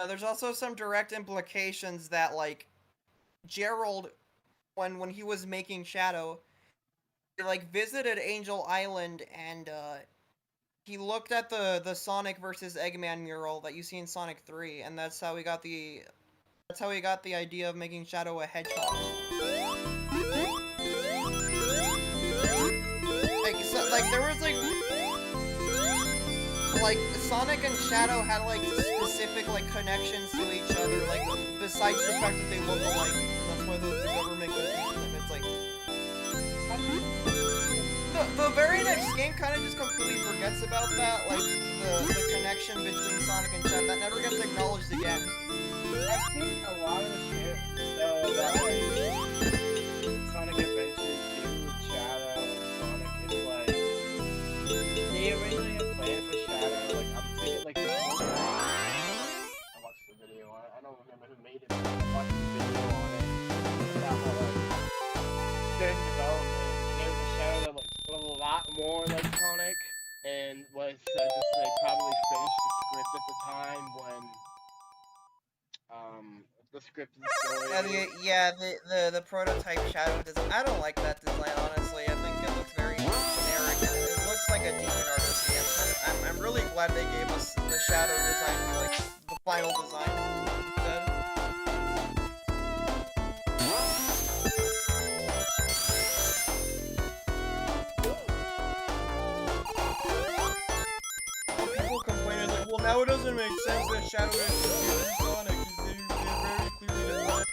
There's also some direct implications that, like, Gerald, when he was making Shadow, he, like, visited Angel Island and, he looked at the Sonic versus Eggman mural that you see in Sonic 3, and that's how he got the idea of making Shadow a hedgehog. Like, there was, like, Sonic and Shadow had, like, specific, like, connections to each other, like, besides the fact that they look alike. That's why the government confused them. It's like... The very next game kind of just completely forgets about that, like, the connection between Sonic and Shadow. That never gets acknowledged again. I think a lot of the shit, though, that, like, Sonic Adventure 2, Shadow, and Sonic is, like, they originally had planned for Shadow, like, I'm thinking, like, I watched the video on it, I don't remember who made it, but I watched the video on it, about how, like, during development, there was a Shadow that, like, was a lot more like Sonic, and was, just, like, probably finished the script at the time when, the script of the story. The prototype Shadow design. I don't like that design, honestly. I think it looks very generic. It looks like a demon artist answer. I'm really glad they gave us the Shadow design, like, the final design instead. People complaining, like, well, now it doesn't make sense that Shadow is Sonic, because they're very clearly defined.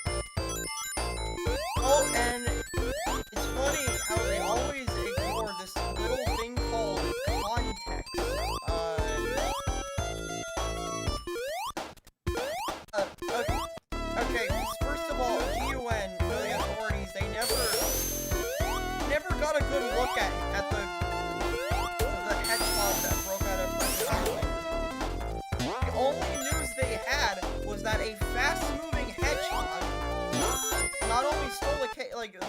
Oh, and it's funny how they always ignore this little thing called context. Okay, first of all, GUN, the authorities, they never got a good look at the hedgehog that broke out of Prison Island. The only news they had was that a fast-moving hedgehog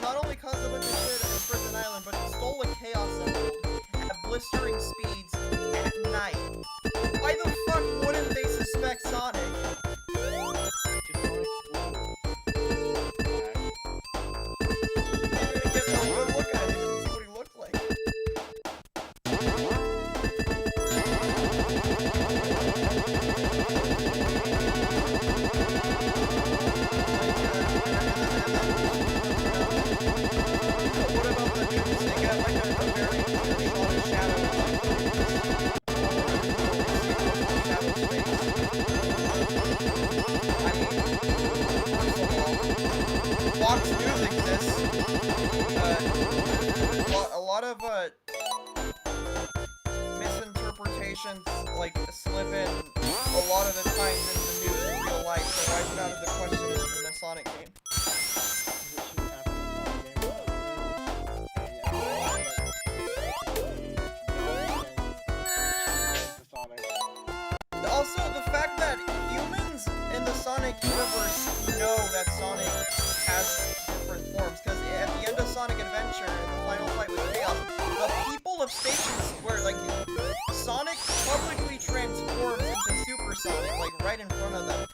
not only caused a bunch of shit in Prison Island, but it stole a Chaos Emerald at blistering speeds at night. Why the fuck wouldn't they suspect Sonic? Get a good look at it and see what he looked like. What about the news? They got like a very shot of Shadow, Shadow space. I mean, first of all, Fox News exists. A lot of misinterpretations like slip in a lot of the times in the news in real life, so why is it out of the question in a Sonic game? Also, the fact that humans in the Sonic universe know that Sonic has different forms, because at the end of Sonic Adventure, in the final fight with Chaos, the people of Station Square, like, Sonic publicly transforms into Super Sonic, like, right in front of them.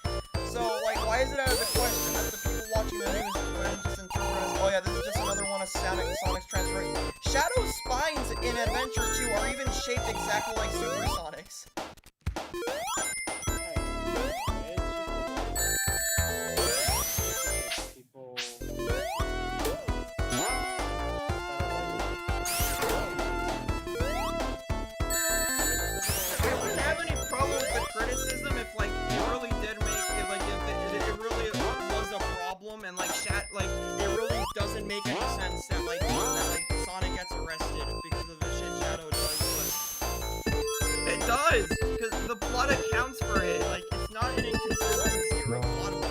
So, like, why is it out of the question that the people watching the news wouldn't just interpret as, oh yeah, this is just another one of Sonic's transformation? Shadow's spines in Adventure 2 are even shaped exactly like Super Sonic's. Criticism if like it really did make it like if it really was a problem and like it really doesn't make any sense that like Sonic gets arrested because of the shit Shadow does, but it does because the plot accounts for it. Like it's not an inconsistency or a plot hole.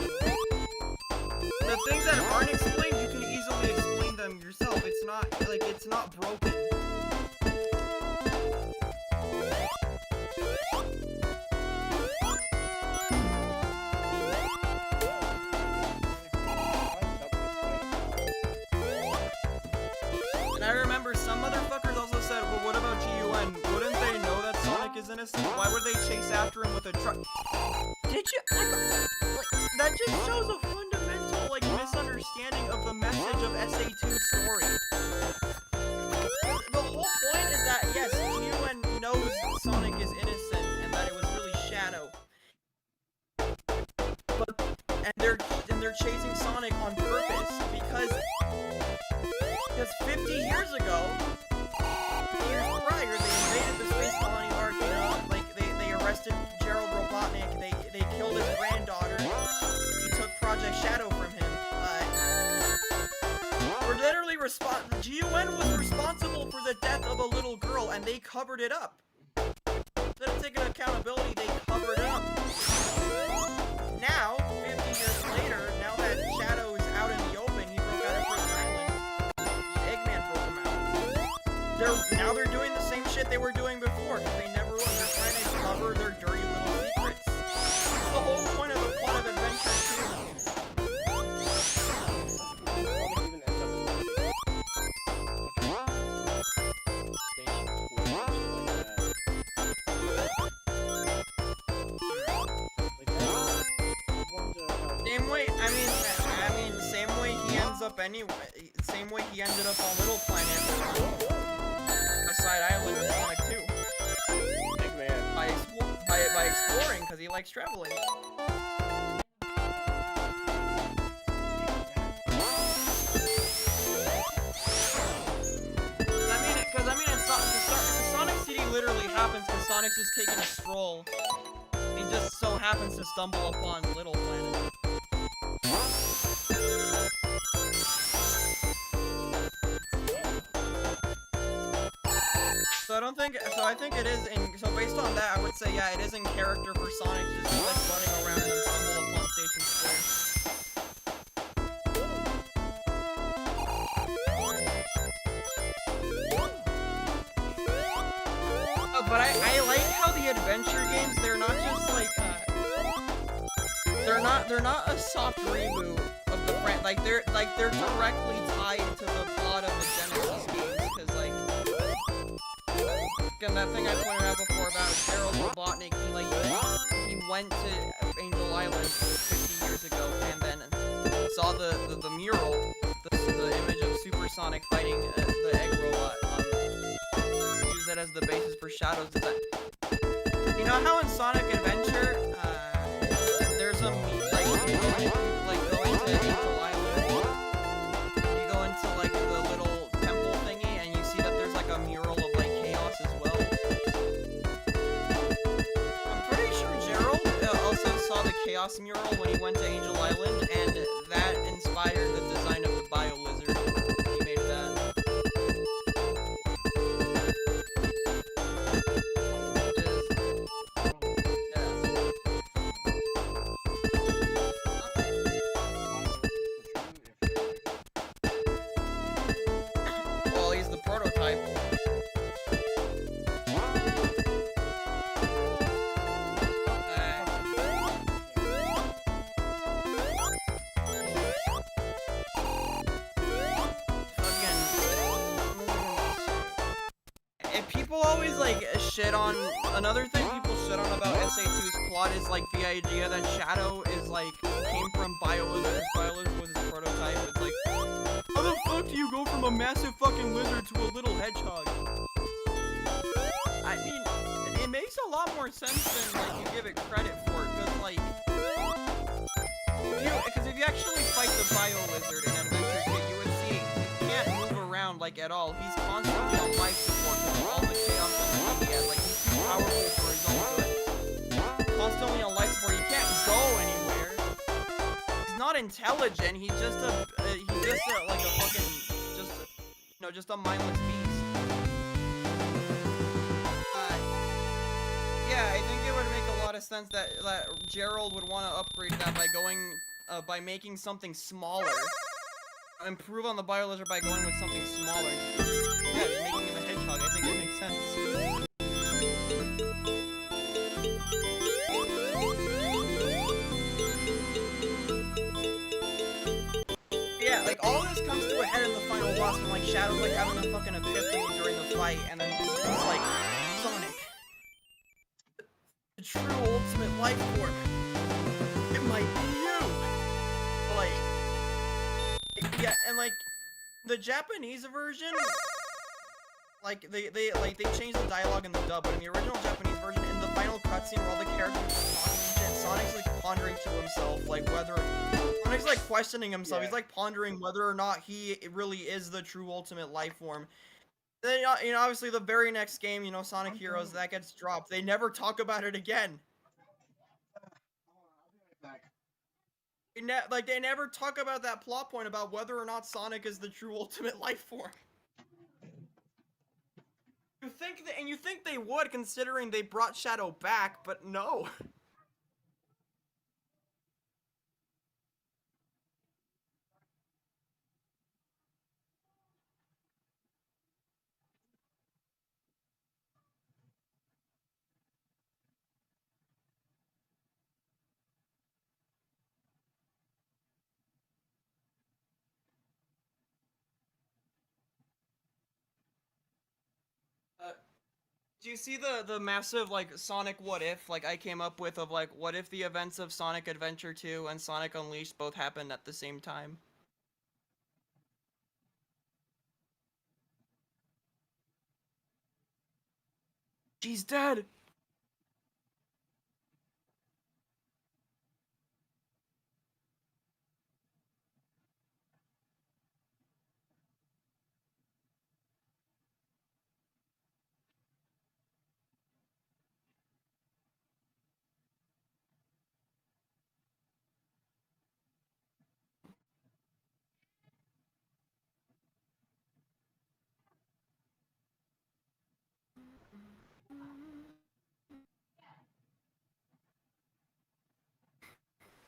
The things that aren't explained, you can easily explain them yourself. It's not broken. And I remember some motherfuckers also said, well, what about GUN? Wouldn't they know that Sonic is innocent? Why would they chase after him with a truck? Did you that just shows a fundamental like misunderstanding of the message of SA2's story. The whole point is that yes, UN knows Sonic is innocent and that it was really Shadow. But they're chasing Sonic on purpose because 50 years ago, years prior, they invaded the space colony Ark, you know, like they arrested Gerald Robotnik, they killed his granddaughter, he took Project Shadow from him. We're literally GUN was responsible for the death of a little girl and they covered it up. Instead of taking accountability, they covered it up. Now, 50 years later, now that Shadow is out in the open, he broke out of Prison Island. Eggman broke him out. Now they're doing the same shit they were doing before, because they never will. They're trying to cover their dirty little secrets. That's the whole point of the plot of Adventure 2. Same way, I mean, same way he ends up anyway. Same way he ended up on Little Planet, Side Island with Sonic 2. Big man. By exploring, because he likes traveling. Because I mean, Sonic City literally happens because Sonic's just taking a stroll. He just so happens to stumble upon Little Planet. So I think it is so based on that, I would say, yeah, it is in character for Sonic just like running around and stumble upon Station Square. Oh, but I like how the adventure games, they're not just like, they're not a soft reboot of the brand, like they're directly tied to the plot of the Genesis games, because like, again, that thing I pointed out before about Gerald Robotnik, he went to Angel Island 50 years ago and then saw the mural, the image of Supersonic fighting the egg robot, use that as the basis for Shadow's design. You know how in Sonic Adventure, there's a like go into Angel Island, you go into like the little temple thingy and you see that there's like a mural of like Chaos as well. I'm pretty sure Gerald also saw the Chaos mural when he went to Angel Island, and that inspired the design of the Bio Lizard. He made that. Well, he's the prototype. People always like shit on another thing people shit on about SA2's plot is like the idea that Shadow is like came from BioLizard. BioLizard was his prototype. It's like, how the fuck do you go from a massive fucking lizard to a little hedgehog? I mean, it makes a lot more sense than like you give it credit for, because like, if you actually fight the BioLizard in Adventure 2, you would see he can't move around like at all. He's constantly on life support because of all the chaos that he has. Like, he's too powerful for his own good. Constantly on life support, he can't go anywhere. He's not intelligent. He's just a mindless beast. Yeah, I think it would make a lot of sense that Gerald would want to upgrade that by making something smaller. Improve on the BioLizard by going with something smaller. Yeah, just making him a hedgehog. I think it makes sense. Yeah, like all this comes to a head in the final boss when like Shadow's like having a fucking epiphany during the fight, and then it's like, Sonic, the true ultimate life form. might be you. Like, yeah, and like the Japanese version, like they changed the dialogue in the dub, but in the original Japanese version, in the final cutscene where all the characters are talking and shit, Sonic's like pondering to himself, like whether Sonic's like questioning himself. Yeah. He's like pondering whether or not he really is the true ultimate life form. Then obviously the very next game, Sonic Heroes, that gets dropped. They never talk about it again. They never talk about that plot point about whether or not Sonic is the true ultimate life form. You think they would, considering they brought Shadow back, but no. Do you see the massive like Sonic what if like I came up with of like what if the events of Sonic Adventure 2 and Sonic Unleashed both happened at the same time? She's dead.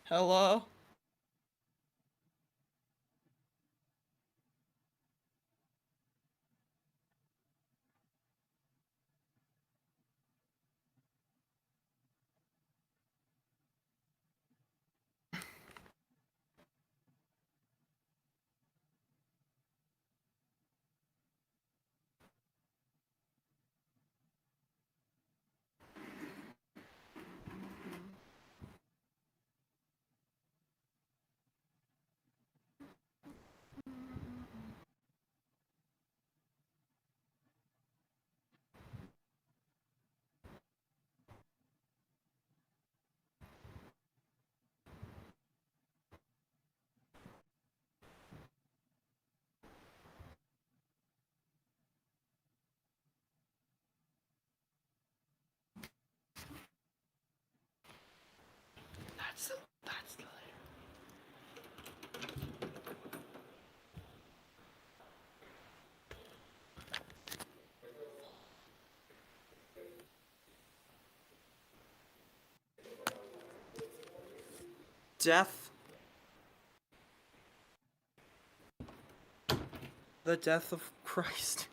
Hello? That's the death. The death of Christ.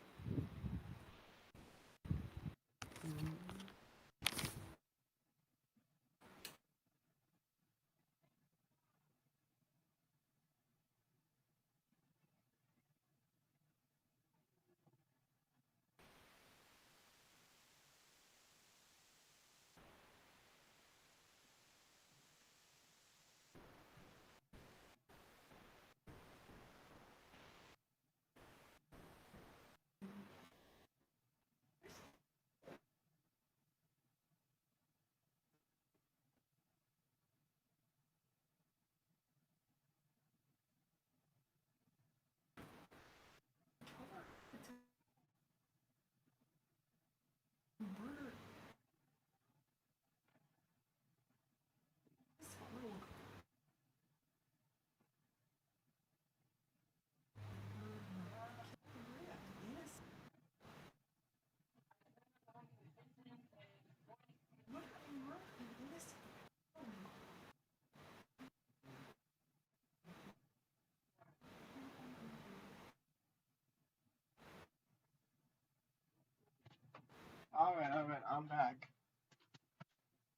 Alright, I'm back.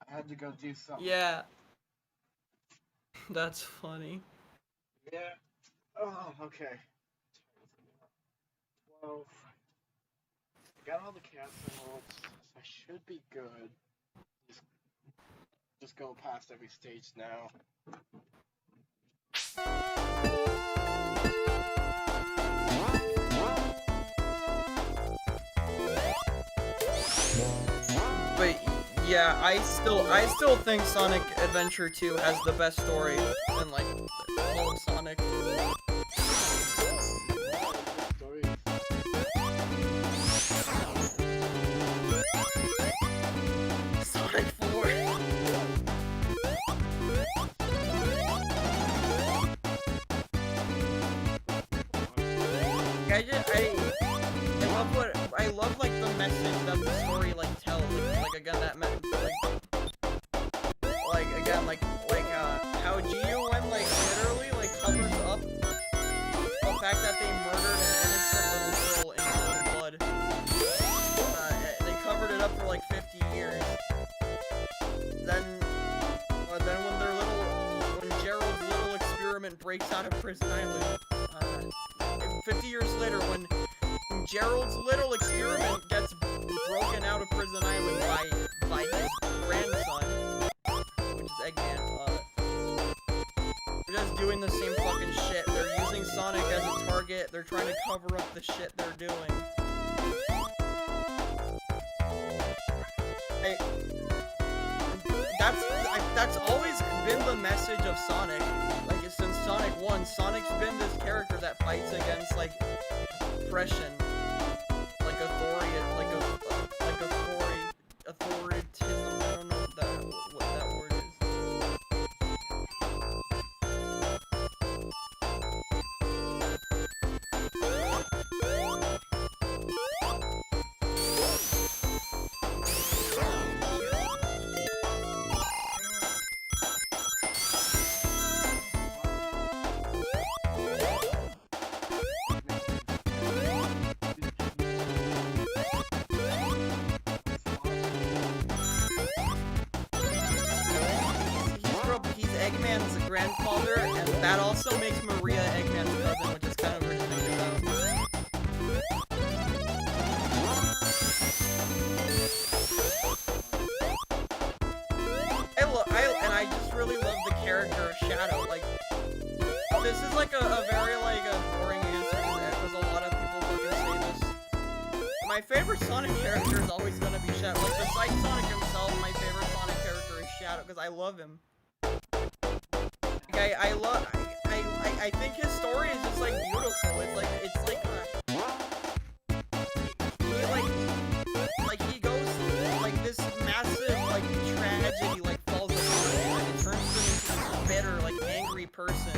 I had to go do something. Yeah. That's funny. Yeah. Oh, okay. 12. Got all the cast emeralds. I should be good. just go past every stage now. But yeah, I still think Sonic Adventure 2 has the best story in like all of Sonic. Sonic 4. I love like the message that the story like tells. Like again that like again like how G.U.N. like literally like covers up the fact that they murdered an innocent little girl in cold blood. They covered it up for like 50 years. Then when Gerald's little experiment breaks out of Prison Island, 50 years later when Gerald's little experiment gets broken out of Prison Island by his grandson, which is Eggman. They're just doing the same fucking shit. They're using Sonic as a target. They're trying to cover up the shit they're doing. That's always been the message of Sonic. Like since Sonic 1, Sonic's been this character that fights against like oppression, like authoritism. I don't know what that word is. He's Eggman's grandfather, and that also makes Maria Eggman's cousin, which is kind of weird to think about. And I just really love the character of Shadow. Like, this is like a very like a boring answer because a lot of people fucking say this. My favorite Sonic character is always gonna be Shadow. Like besides Sonic himself, my favorite Sonic character is Shadow because I love him. I think his story is just like beautiful. It's like he goes like this massive like tragedy like falls upon him and it turns him into this bitter like angry person.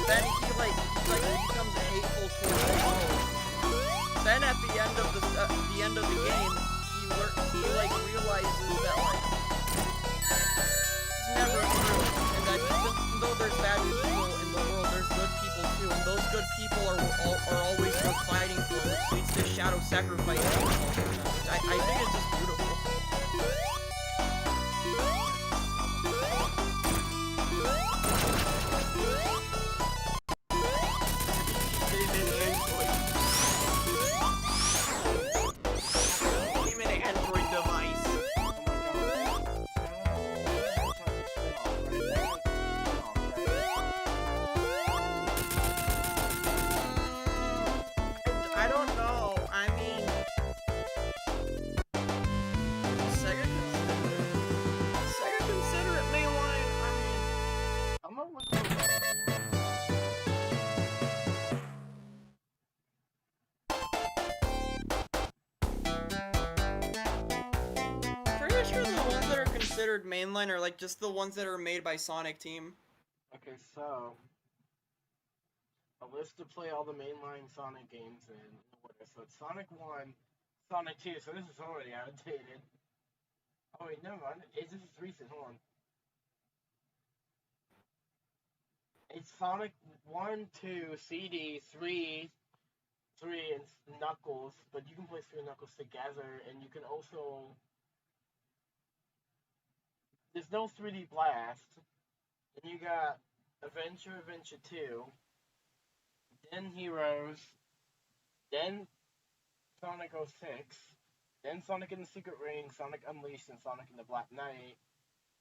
Then he becomes hateful towards the world. Then at the end of the game, he like realizes that like it's never true, and that even though there's bad people in the world, there's good people too, and those good people are always worth fighting for, which leads to Shadow sacrificing himself for them, which I think is just beautiful. Mainline are like just the ones that are made by Sonic Team. Okay, so a list to play all the mainline Sonic games in order. So it's Sonic 1, Sonic 2, so this is already outdated. Oh wait, never mind. This is recent, hold on. It's Sonic 1, 2, CD, 3, and Knuckles, but you can play 3 Knuckles together, and you can also... There's no 3D Blast. Then you got Adventure 2, then Heroes, then Sonic 06, then Sonic and the Secret Ring, Sonic Unleashed, and Sonic and the Black Knight,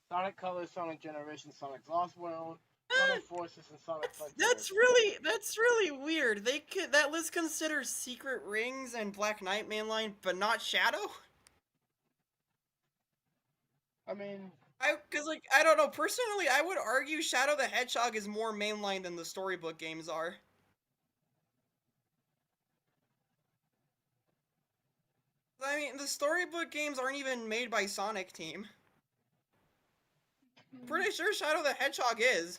Sonic Colors, Sonic Generations, Sonic Lost World, Sonic Forces, and Sonic Frontiers. That's really weird. That list considers Secret Rings and Black Knight mainline, but not Shadow. I mean, Cause like I don't know. Personally, I would argue Shadow the Hedgehog is more mainline than the storybook games are. I mean, the storybook games aren't even made by Sonic Team. Pretty sure Shadow the Hedgehog is.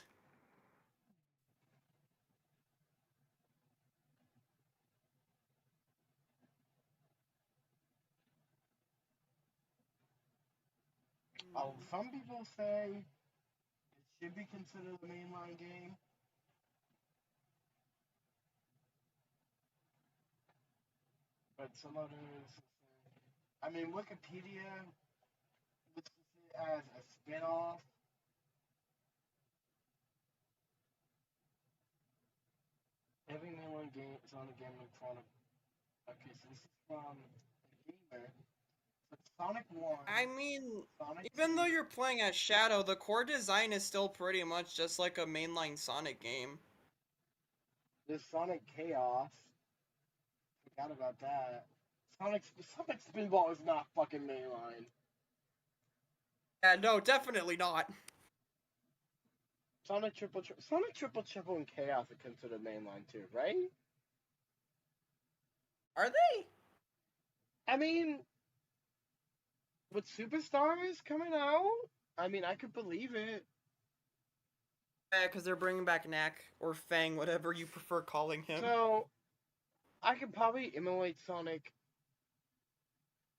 some people say it should be considered a mainline game. But some others, I mean, Wikipedia lists it as a spin-off. Every mainline game is on a game electronic. Okay, so this is from the gamer. So Sonic 1. I mean, Sonic even 2, though you're playing as Shadow, the core design is still pretty much just like a mainline Sonic game. there's Sonic Chaos. Forgot about that. Sonic Spinball is not fucking mainline. Yeah, no, definitely not. Sonic Triple Triple and Chaos are considered mainline too, right? Are they? I mean, with Superstars coming out, I mean, I could believe it. Yeah, because they're bringing back Knack or Fang, whatever you prefer calling him. So, I could probably emulate Sonic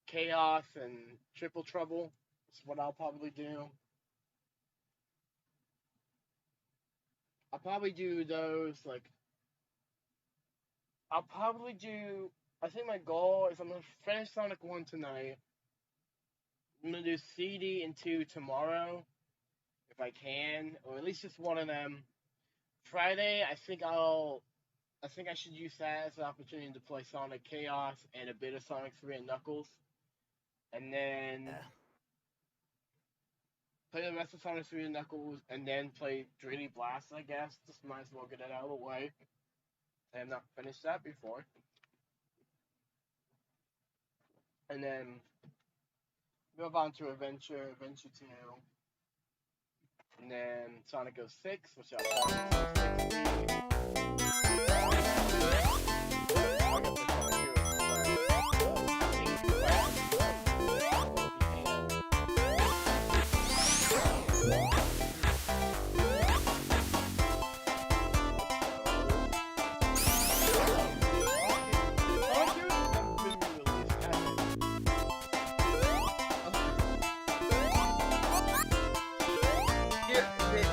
Chaos and Triple Trouble. That's what I'll probably do. I'll probably do those, like, I think my goal is I'm going to finish Sonic 1 tonight. I'm going to do CD and 2 tomorrow, if I can, or at least just one of them. Friday, I think I should use that as an opportunity to play Sonic Chaos and a bit of Sonic 3 and Knuckles. And then play the rest of Sonic 3 and Knuckles, and then play 3D Blast, I guess. Just might as well get it out of the way. I have not finished that before. And then move on to Adventure 2. And then Sonic 06, which I'll play 60.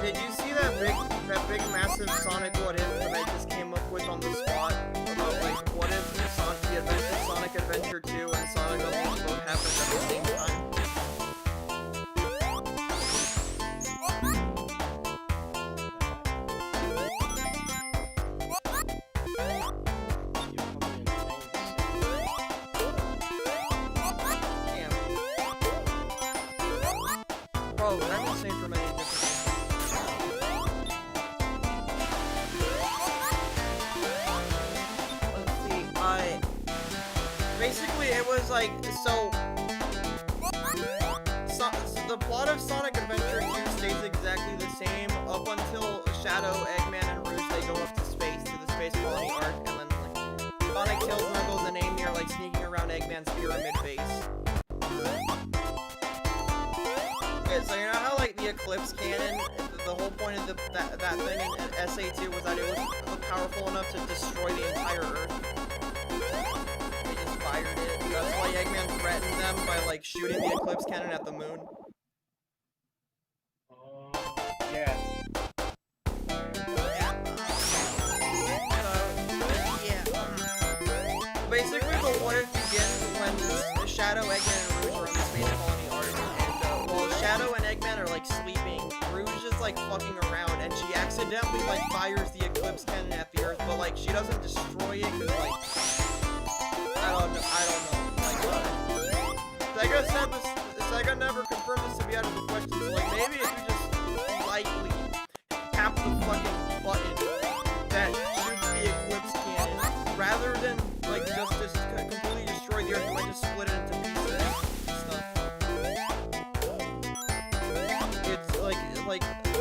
Did you see that big massive Sonic what if that I just came up with on the spot about like what if Sonic Adventure 2 and Sonic Unleashed both happened at the same time? Damn. Bro, I'm insane for many different reasons. Basically, it was like, so the plot of Sonic Adventure 2 stays exactly the same up until Shadow, Eggman, and Rouge, they go up to space, to the Space Colony arc, and then, like, Sonic kills Knuckles and Amy are, like, sneaking around Eggman's pyramid base. Okay, so you know how, like, the Eclipse Cannon, the whole point of that thing in SA2 was that it was powerful enough to destroy the entire Earth? Fired it. That's why Eggman threatened them by like shooting the Eclipse Cannon at the moon. Yeah. Basically, the what if begins when Shadow, Eggman, and Rouge are on the Space Colony arc, and while Shadow and Eggman are like sleeping, Rouge is like fucking around, and she accidentally like fires the Eclipse Cannon at the Earth, but like she doesn't destroy it because like I don't know. Like, Sega never confirmed this to be out of the question, so like maybe if you just lightly tap the fucking button that shoots the Eclipse cannon, rather than like just completely destroy the Earth, you might just split it into pieces and stuff. It's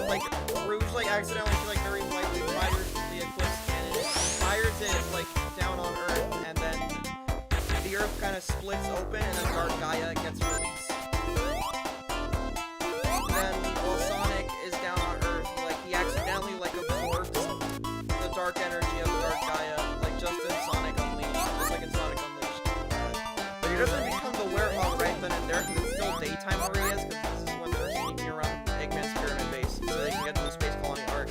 like Rouge like accidentally she like very lightly fires the Eclipse cannon. It fires it like down on Earth, and then the Earth kind of splits open, and then Dark Gaia gets released. And then while Sonic is down on Earth, he accidentally absorbs the dark energy of Dark Gaia, just in Sonic Unleashed, just like in Sonic Unleashed. But he doesn't become the Werehog right then and there, because it's still daytime where he is, because this is when they're sneaking around Eggman's Pyramid Base, so they can get to the Space Colony Arc.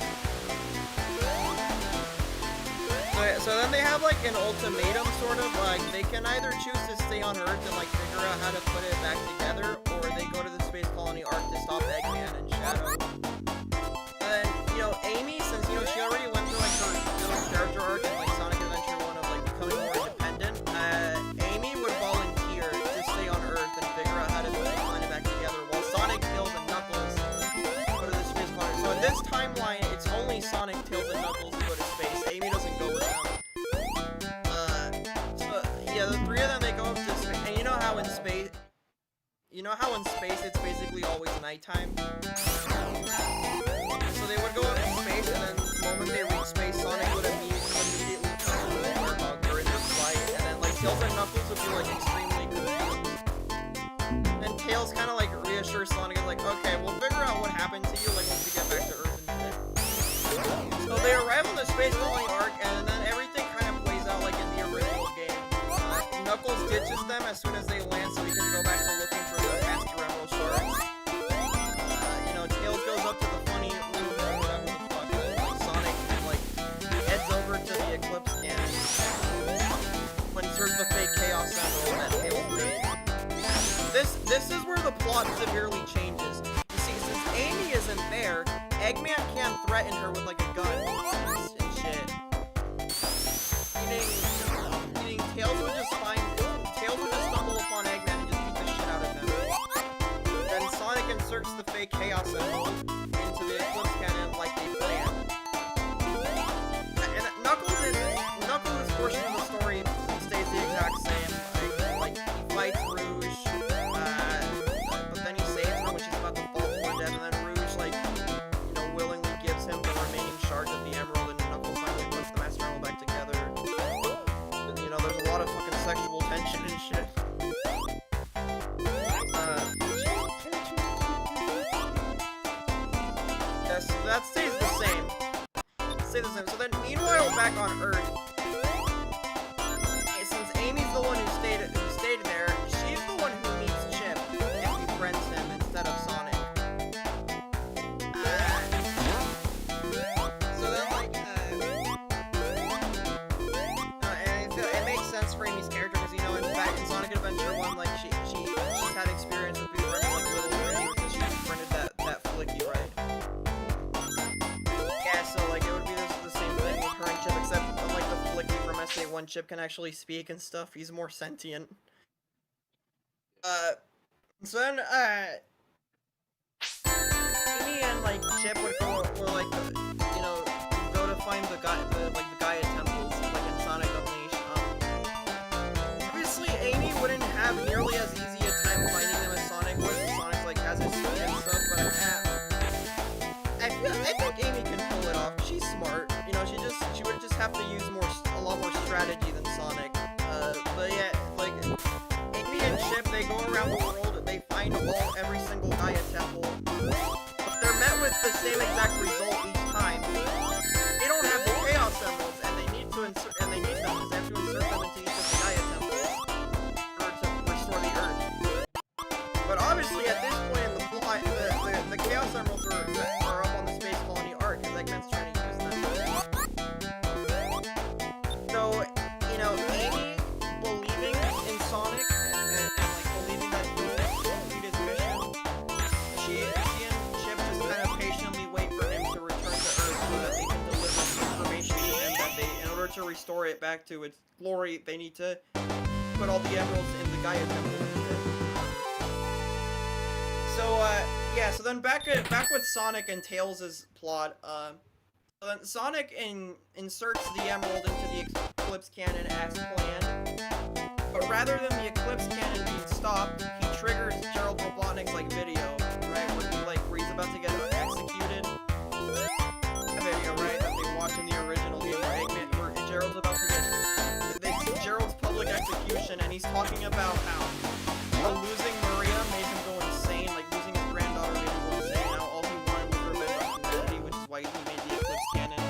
So then they have an ultimatum, sort of, they can either choose to stay on Earth and figure out how to put it back together, or they go to the Space Colony Arc to stop Eggman and Shadow. And then, Amy, since, she already went through her little character arc in Sonic Adventure 1 of becoming more independent, Amy would volunteer to stay on Earth and figure out how to put the planet back together, while Sonic, Tails, and Knuckles go to the Space Colony. So in this timeline, it's only Sonic, Tails, and Knuckles who go to space. Amy doesn't go with them. Yeah, the three of them, they go up to space, and you know how in space it's basically always nighttime? So they would go up in space, and then the moment they reach space, Sonic would immediately come to the Hedgehog during their flight, and then Tails and Knuckles would be extremely confused. And Tails kind of reassures Sonic, and okay, we'll figure out what happened to you once you get back to Earth and shit. So they arrive on the Space Colony Arc, and then everything kind of plays out like in the original game. Knuckles ditches them as soon as they land, so he can go back to looking for the Master Emerald shards. Tails goes up to the funny room or whatever the fuck, Sonic heads over to the Eclipse cannon when inserts the fake Chaos Emerald that Tails made. This is where the plot severely changes. You see, since Amy isn't there, Eggman can't threaten her with a gun and shit. Meaning Tails would just stumble upon Eggman and just beat the shit out of him. Then Sonic inserts the fake Chaos Emerald into the Eclipse cannon like they planned. And Knuckles' portion of the story stays the exact same. He fights Rouge, but then he saves her when she's about to fall to her death, and then Rouge, willingly gives him the remaining shards of the Emerald, and Knuckles finally puts the Master Emerald back together. And, there's a lot of fucking sexual tension and shit. Yeah, so that stays the same. So then, meanwhile, back on Earth, since Amy's the one who stayed there, she's the one who meets Chip and befriends him instead of Sonic. So then, it makes sense for Amy's character because, back in Sonic Adventure 1, she's had experience with befriending little strangers because she befriended that Flicky, right? Yeah, so it would be the same thing with her and Chip, except unlike the Flicky from SA1, Chip can actually speak and stuff. He's more sentient. So then, Amy and Chip would go to find the Gaia temples, in Sonic Unleashed. Obviously, Amy wouldn't have nearly as easy a time finding them as Sonic would. Sonic's has his speed and stuff, but I think Amy can pull it off. She's smart. She would just have to use a lot more strategy than Sonic. But yeah, Amy and Chip, they go around the world, they find every single Gaia temple, but they're met with the same exact result each time. They don't have the Chaos Emeralds, and they need them because they have to insert them into each of the Gaia temples in order to restore the Earth. But obviously, at this point in the plot, the Chaos Emeralds are up on the Space Colony Arc, because Eggman's trying to use them. So, Amy believing in Sonic and believing that he'll complete his mission, she and Chip just kind of patiently wait for him to return to Earth so that they can deliver information to him that in order to restore it back to its glory, they need to put all the emeralds in the Gaia temple and shit. Yeah, so then back with Sonic and Tails' plot, so then Sonic inserts the emerald into the Eclipse Cannon as planned, but rather than the Eclipse Cannon being stopped, he triggers Gerald Robotnik's, like, video, right, where he's about to get executed. A video, right, that they watch in the original game where Gerald's about to get, it's Gerald's public execution, and he's talking about how losing Maria made him go insane, like losing his granddaughter made him go insane. Now all he wanted was revenge on humanity, which is why he made the Eclipse Cannon.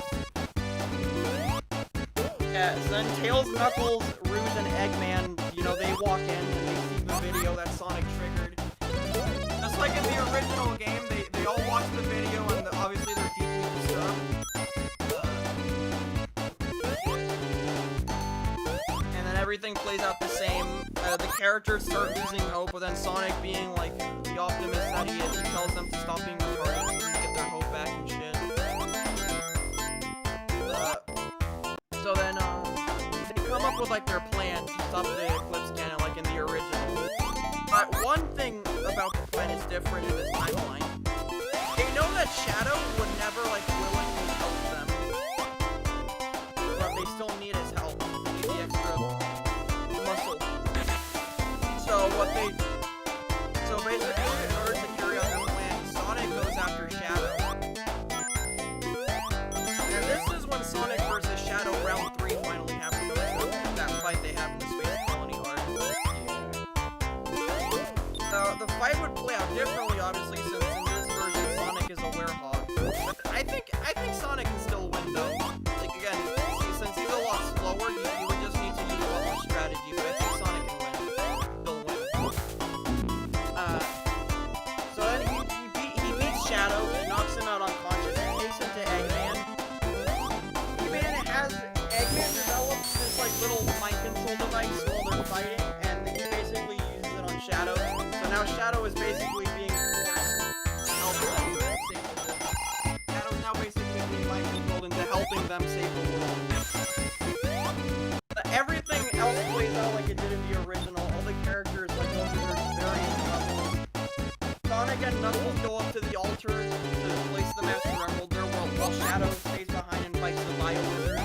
Yeah, so then Tails, Knuckles, Rouge, and Eggman, you know, they walk in and they see the video that Sonic triggered. Just like in the original game, they all watch the video and obviously they're deeply disturbed. Everything plays out the same. The characters start losing hope, but then Sonic, being like the optimist that he is, he tells them to stop being retarded so they can get their hope back and shit. So then they come up with like their plan to stop the Eclipse Cannon, like in the original. But one thing about the plan is different in this timeline. They know that Shadow would never like willingly help them, but they still need his help. They need the extra muscle. So basically, in order to carry out their plan, Sonic goes after Shadow. And this is when Sonic vs. Shadow Round 3 finally happens, that fight they have in the Space Colony arc. The fight would play out differently, obviously, since in this version Sonic is a werehog. But I think Sonic can still win, though. Like, again, since he's a lot slower, he would just need to use a lot more strategy, but I think Sonic can win. Still win. So then he beats Shadow, he knocks him out unconscious, he takes him to Eggman. Eggman develops this like little mind control device while they're fighting, and he basically uses it on Shadow. So now Shadow is basically being forced to help them save the world. Shadow's now basically being mind controlled into helping them save the world. Everything else plays out like it did in the original. All the characters like go through their various levels. Sonic and Knuckles go up to the altar to place the Master Emerald there while Shadow stays behind and fights the Bio Wizard.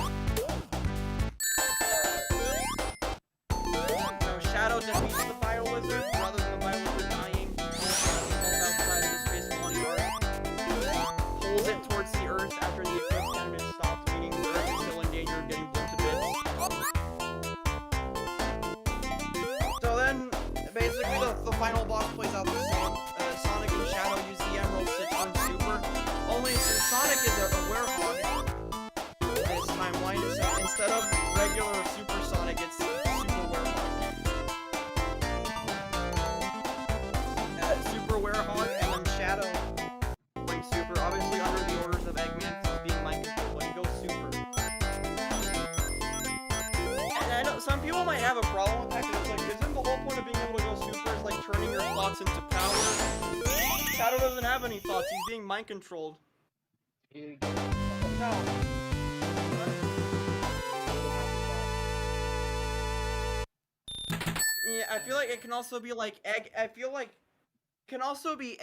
Shadow defeats the Bio Wizard rather than the Bio Wizard dying. He outside of the Space Colony arc. Pulls it towards the Earth after the Eclipse Cannon is stopped, meaning the Earth is still in danger of getting blown to bits. So then, basically, the final boss plays out the same. Sonic and Shadow use the Emeralds to turn Super. Only since Sonic is a werehog in this timeline, instead of regular Super Sonic, it's Super Werehog. Super Werehog, and then Shadow brings Super, obviously under the orders of Eggman, because he's being mind controlled, and he goes Super. And I know some people might have a problem with that, because it's like, isn't the whole point of being able to go Super is like turning your thoughts into power? Shadow doesn't have any thoughts, he's being mind controlled. No. Yeah, I feel like it can also be like it can also be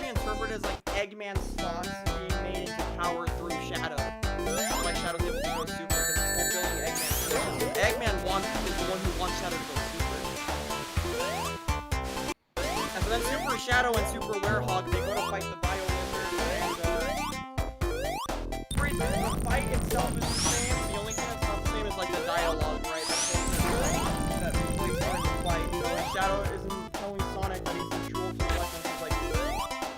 interpreted as like Eggman's thoughts being made into power through Shadow. That's why Shadow's able to go Super, because it's fulfilling Eggman's will. Eggman is the one who wants Shadow to go Super. And so then Super Shadow and Super Werehog, they go to fight the Bio Wizard, and the fight itself is the same. The only thing that's not the same is like the dialogue, right? That plays part of the fight. So Shadow isn't telling Sonic that he's the true ultimate weapon. He's like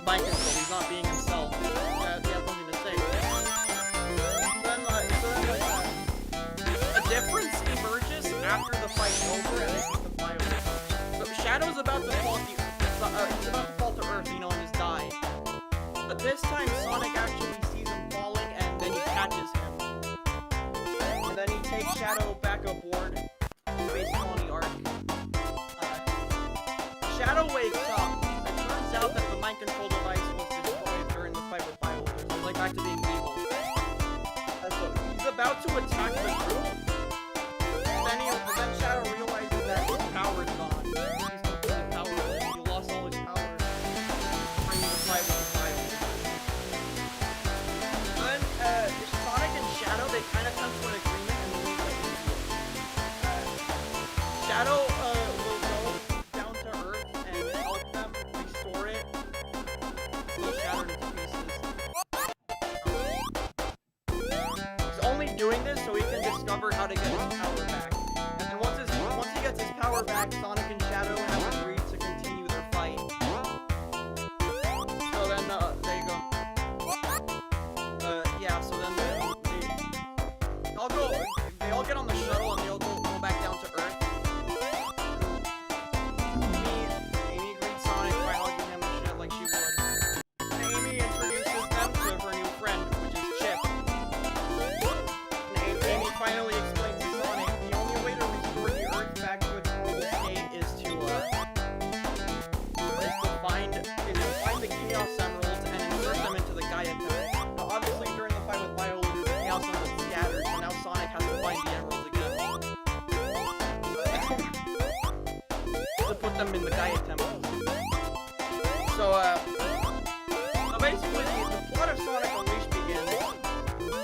mind control. He's not being himself. He has nothing to say. A difference emerges after the fight's over and they beat the Bio Wizard. So Shadow's about to fall to Earth, you know, and just die. But this time Sonic actually sees him falling and then he catches him. And then he takes Shadow back aboard the Space Colony arc. Shadow wakes up. It turns out that the mind control device was destroyed during the fight with Bio Wizard. He's like back to being evil. So he's about to attack the group. Then Shadow realizes that his power's gone. He's completely powerless. He lost all his power. doing this so he can discover how to get his power back. And then once he gets his power back, Sonic and Shadow have agreed to continue their fight. So then, there you go. Yeah, so then they all get on the shuttle and they all go back down to Earth. Amy greets Sonic by hugging him and shit like she would. And Amy introduces them to her new friend, which is Chip. And Amy finally explains to Sonic the only way to restore the Earth back to its normal state is to find the Chaos Emeralds and insert them into the Gaia Temple. Now, obviously, during the fight with Viola, the Chaos Emeralds scattered, so now Sonic has to find the Emeralds again. To put them in the Gaia Temple. So basically, the plot of Sonic Unleashed begins.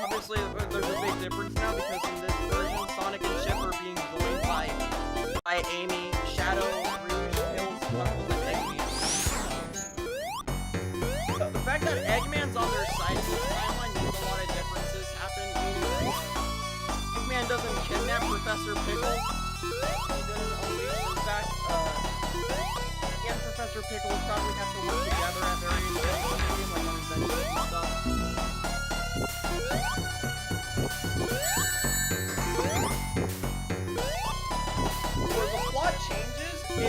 Obviously, there's a big difference now because in this version, Sonic and Chip are being joined by Amy, Shadow, Rouge, Hills, Knuckles, and Eggman. The fact that Eggman's on their side of the timeline means a lot of differences happen. Eggman doesn't kidnap Professor Pickle. He doesn't unleash. In fact, he and Professor Pickle will probably have to work together at various times, like on inventions and stuff. Where the plot changes is, do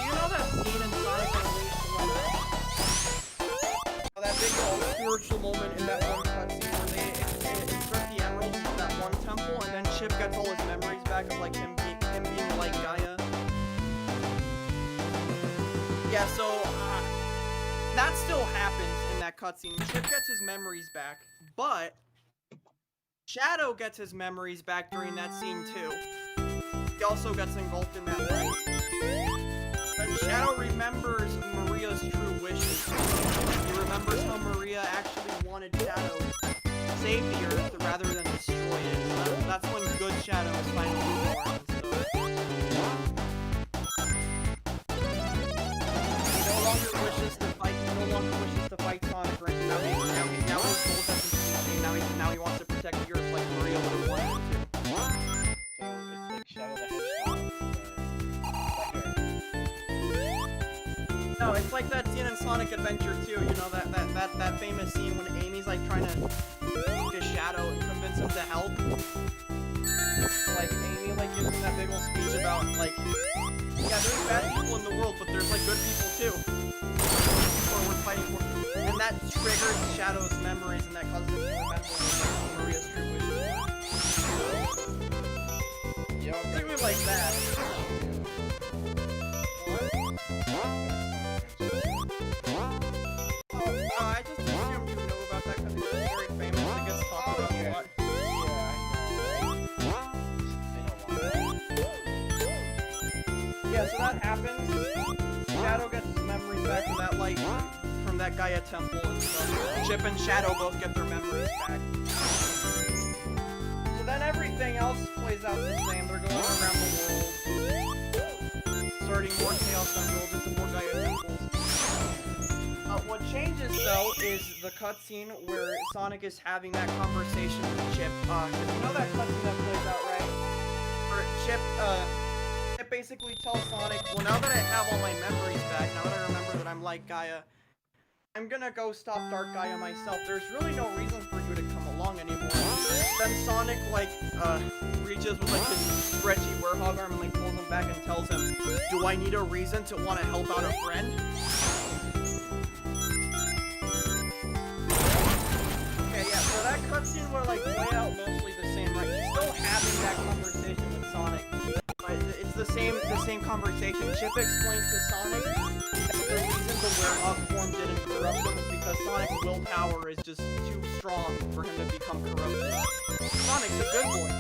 you know that scene in Sonic Unleashed when that big spiritual moment in that one cutscene where they insert the emerald into that one temple and then Chip gets all his memories back of like him being like Gaia? Yeah, so that still happens in that cutscene. Chip gets his memories back, but Shadow gets his memories back during that scene too. He also gets engulfed in that fight. And Shadow remembers Maria's true wishes. He remembers how Maria actually wanted Shadow to save the Earth rather than destroy it. So that's when good Shadow is finally born. He no longer wishes to fight Sonic right now. His goals have been changed. Now he wants to protect the Earth like Maria would have wanted him to. So it's like Shadow the Hedgehog. No, it's like that scene in Sonic Adventure 2, you know, that famous scene when Amy's like trying to talk to Shadow and convince him to help. Like Amy like gives him that big old speech about like, yeah, there's bad people in the world, but there's like good people too. Or we're fighting for, and that triggers Shadow's memories and that causes him to remember Maria's true wishes. Yeah, Basically like that. I just assumed you know about that because it's very famous. It gets talked about a lot. Yeah, so that happens. Shadow gets his memories back from that light, from that Gaia temple and stuff. Chip and Shadow both get their memories back. So then everything else plays out the same. They're going around the world, inserting more Chaos Emeralds into more Gaia temples. What changes, though, is the cutscene where Sonic is having that conversation with Chip. You know that cutscene that plays out, right? Where Chip basically tells Sonic, well, now that I have all my memories back, now that I remember that I'm like Gaia, I'm gonna go stop Dark Gaia myself. There's really no reason for you to come along anymore. Then Sonic, like, reaches with, like, his stretchy Hedgehog arm and, like, pulls him back and tells him, do I need a reason to want to help out a friend? Yeah, so that cutscene will like play out mostly the same, right? He's still having that conversation with Sonic. But it's the same conversation. Chip explains to Sonic that the reason the Hedgehog form didn't corrupt him is because Sonic's willpower is just too strong for him to become corrupted. Sonic's a good boy.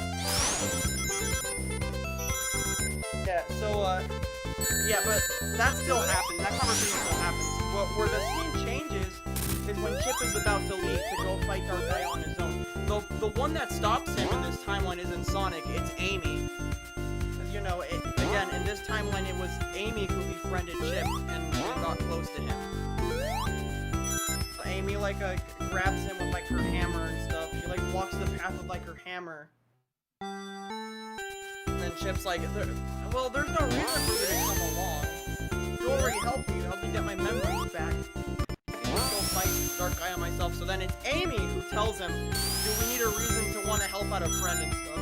Yeah, so yeah, but that still happens. That conversation still happens. But where the scene changes is when Chip is about to leave to go fight Dark Gaia on his own. The one that stops him in this timeline isn't Sonic, it's Amy. Because, you know, again, in this timeline it was Amy who befriended Chip and got close to him. So Amy, like, like grabs him with like her hammer and stuff. She like blocks the path with like her hammer. And then Chip's like, well, there's no reason for you to come along. You already helped me get my memories back. I can just go fight Dark Gaia myself. So then it's Amy who tells him, do we need a reason to want to help out a friend and stuff?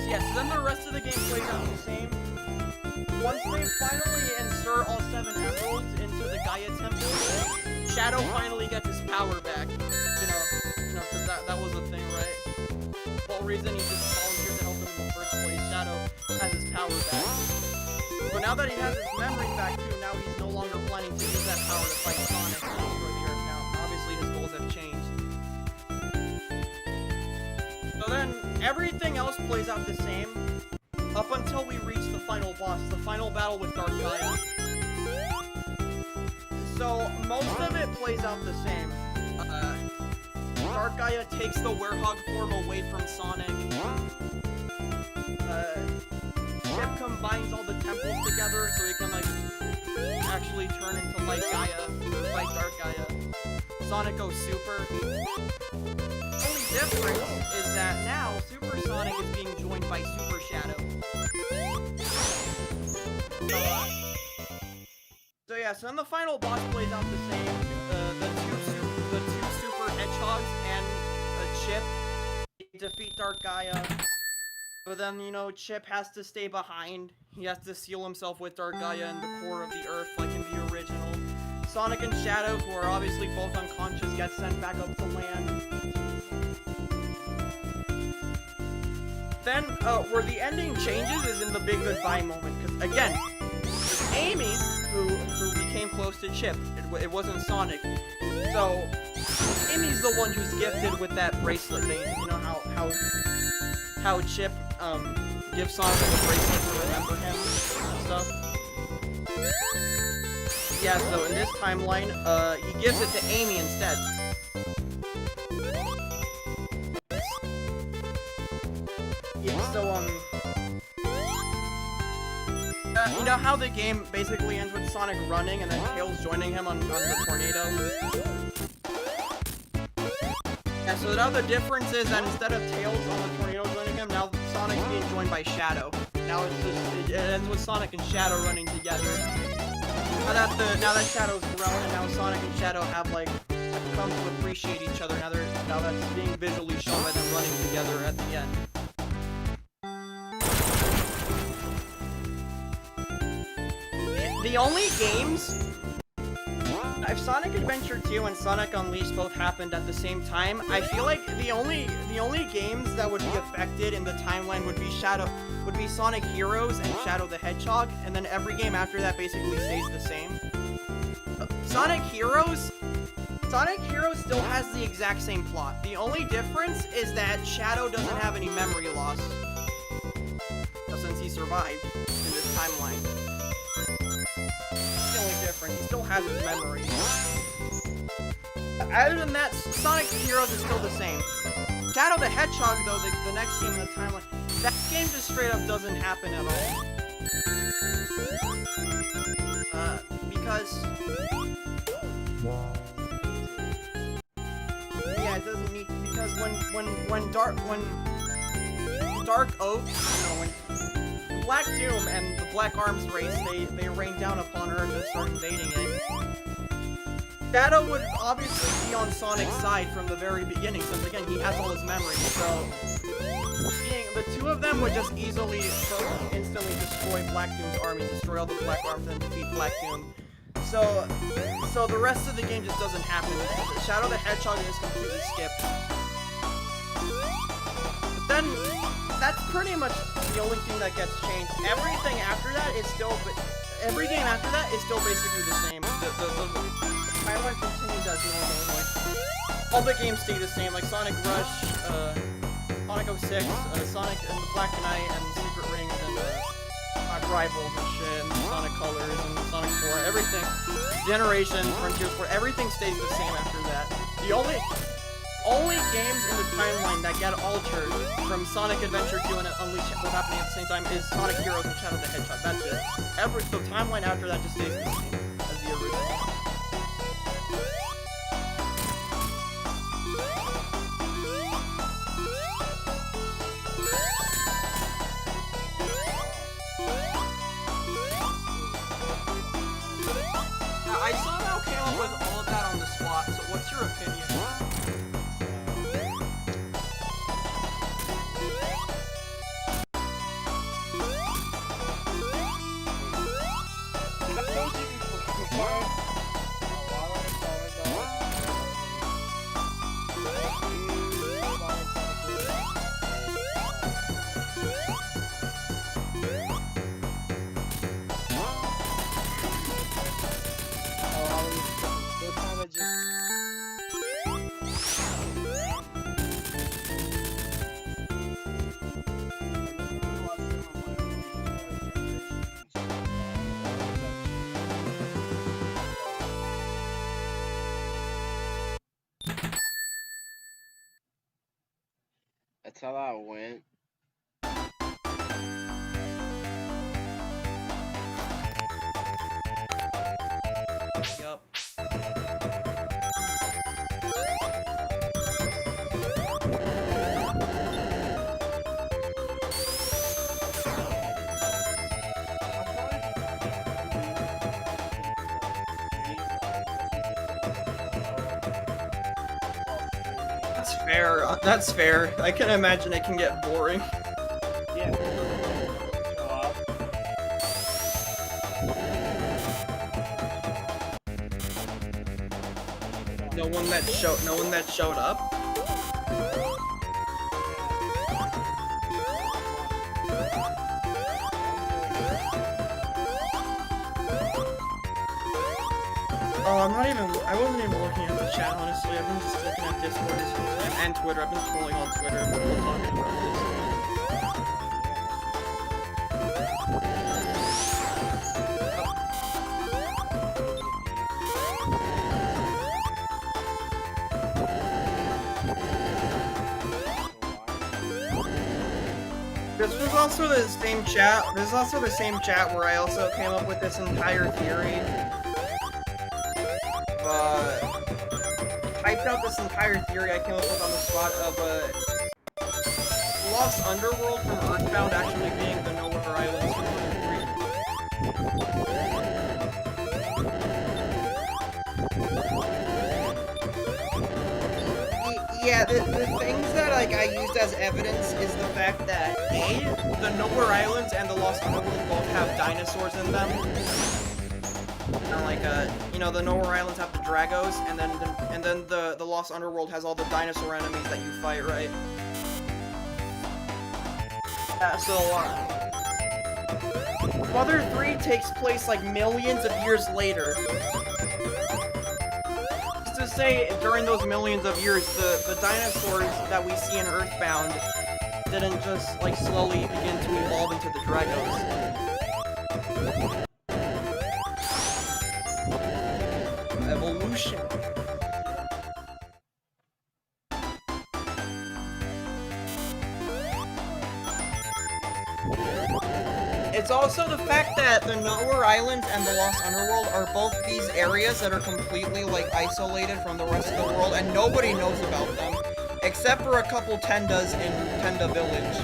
Yeah, so then the rest of the game plays out the same. Once they finally insert all 7 emeralds into the Gaia Temple, Shadow finally gets his power back. You know, because that was a thing, right? The whole reason he just volunteered to help him in the first place, Shadow has his power back. But now that he has his memory back too, now he's no longer planning to use that power to fight Sonic and destroy the Earth now. Obviously his goals have changed. So then, everything else plays out the same, up until we reach the final boss, the final battle with Dark Gaia. So, most of it plays out the same. Dark Gaia takes the Hedgehog form away from Sonic. Chip combines all the temples together so he can, like, actually turn into Light Gaia, fight Dark Gaia. Sonic goes Super. The only difference is that now Super Sonic is being joined by Super Shadow. So yeah, so then the final boss plays out the same. The two Super Hedgehogs and Chip defeat Dark Gaia. But then, you know, Chip has to stay behind. He has to seal himself with Dark Gaia in the core of the Earth like in the original. Sonic and Shadow, who are obviously both unconscious, get sent back up to land. Then, where the ending changes is in the big goodbye moment, because again, it's Amy who became close to Chip. It wasn't Sonic. So, Amy's the one who's gifted with that bracelet thing. You know how Chip gives Sonic a bracelet to remember him and stuff. Yeah, so in this timeline, he gives it to Amy instead. Yeah, so, you know how the game basically ends with Sonic running and then Tails joining him on the tornado? Yeah, so now the difference is that instead of Tails on the tornado joining him, now Sonic's being joined by Shadow. Now it ends with Sonic and Shadow running together. Now that Shadow's grown and now Sonic and Shadow have like come to appreciate each other. Now that's being visually shown by them running together at the end. The only games, if Sonic Adventure 2 and Sonic Unleashed both happened at the same time, I feel like the only games that would be affected in the timeline would be Sonic Heroes and Shadow the Hedgehog, and then every game after that basically stays the same. Sonic Heroes still has the exact same plot. The only difference is that Shadow doesn't have any memory loss, since he survived in this timeline. It's the only difference. He still has his memory. Other than that, Sonic Heroes is still the same. Shadow the Hedgehog, though, the next game in the timeline, that game just straight up doesn't happen at all. Because... yeah, it doesn't need to, because when Dark Oak, when Black Doom and the Black Arms race, they rain down upon Earth and start invading it. Shadow would obviously be on Sonic's side from the very beginning, since again, he has all his memories, so... the two of them would just instantly destroy Black Doom's army, destroy all the Black Arms and defeat Black Doom. So the rest of the game just doesn't happen. Shadow the Hedgehog is completely skipped. But then, that's pretty much the only thing that gets changed. Everything after that is still, every game after that is still basically the same. The timeline continues as normal. Like, all the games stay the same, like Sonic Rush, Sonic 06, Sonic and the Black Knight, and Secret Rings, and Sonic Rivals and shit, and Sonic Colors, and Sonic 4, everything. Generations, Frontiers 4, everything stays the same after that. The only games in the timeline that get altered from Sonic Adventure 2 and Unleash what's happening at the same time is Sonic Heroes and Shadow the Hedgehog. That's it. The timeline after that just stays the same as the original. I somehow came up with all of that on the spot, so what's your opinion? That's how that went. Yup. That's fair. That's fair. I can imagine it can get boring. Yeah. No one that showed up. Oh, I wasn't even looking at the chat, honestly. I've been just looking at Discord this whole time, and Twitter. I've been scrolling on Twitter, and people talking about this. This was also the same chat. This is also the same chat where I also came up with this entire theory. Hyped out this entire theory I came up with on the spot of Lost Underworld from Earthbound actually being the Nowhere Islands from Yeah, the things that I used as evidence is the fact that A, the Nowhere Islands and the Lost Underworld both have dinosaurs in them. And the Nowhere Islands have the Dragos, and then the Lost Underworld has all the dinosaur enemies that you fight, right? Yeah, so Mother 3 takes place like millions of years later. Just to say, during those millions of years, the dinosaurs that we see in Earthbound didn't just like slowly begin to evolve into the Dragos. Evolution. It's also the fact that the Nowhere Islands and the Lost Underworld are both these areas that are completely like isolated from the rest of the world, and nobody knows about them, except for a couple Tendas in Tenda Village.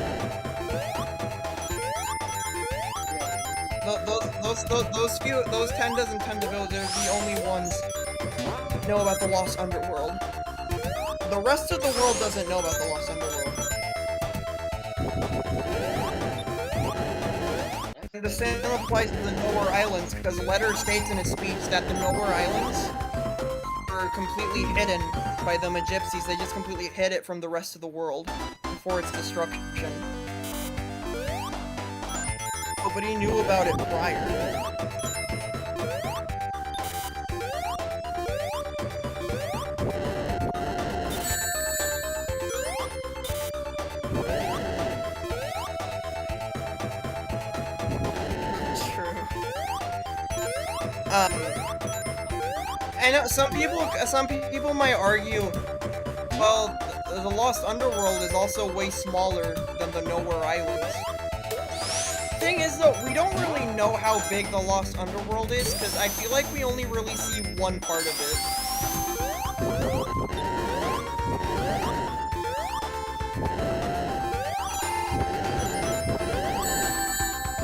Those Tendas in Tenda Village are the only ones who know about the Lost Underworld. The rest of the world doesn't know about the Lost Underworld. And the same applies to the Nowhere Islands, because Letter states in his speech that the Nowhere Islands are completely hidden by the Magypsies. They just completely hid it from the rest of the world before its destruction. Nobody knew about it prior. I know some people might argue, Well, the Lost Underworld is also way smaller than the Nowhere Islands. Thing is though, we don't really know how big the Lost Underworld is, because I feel like we only really see one part of it.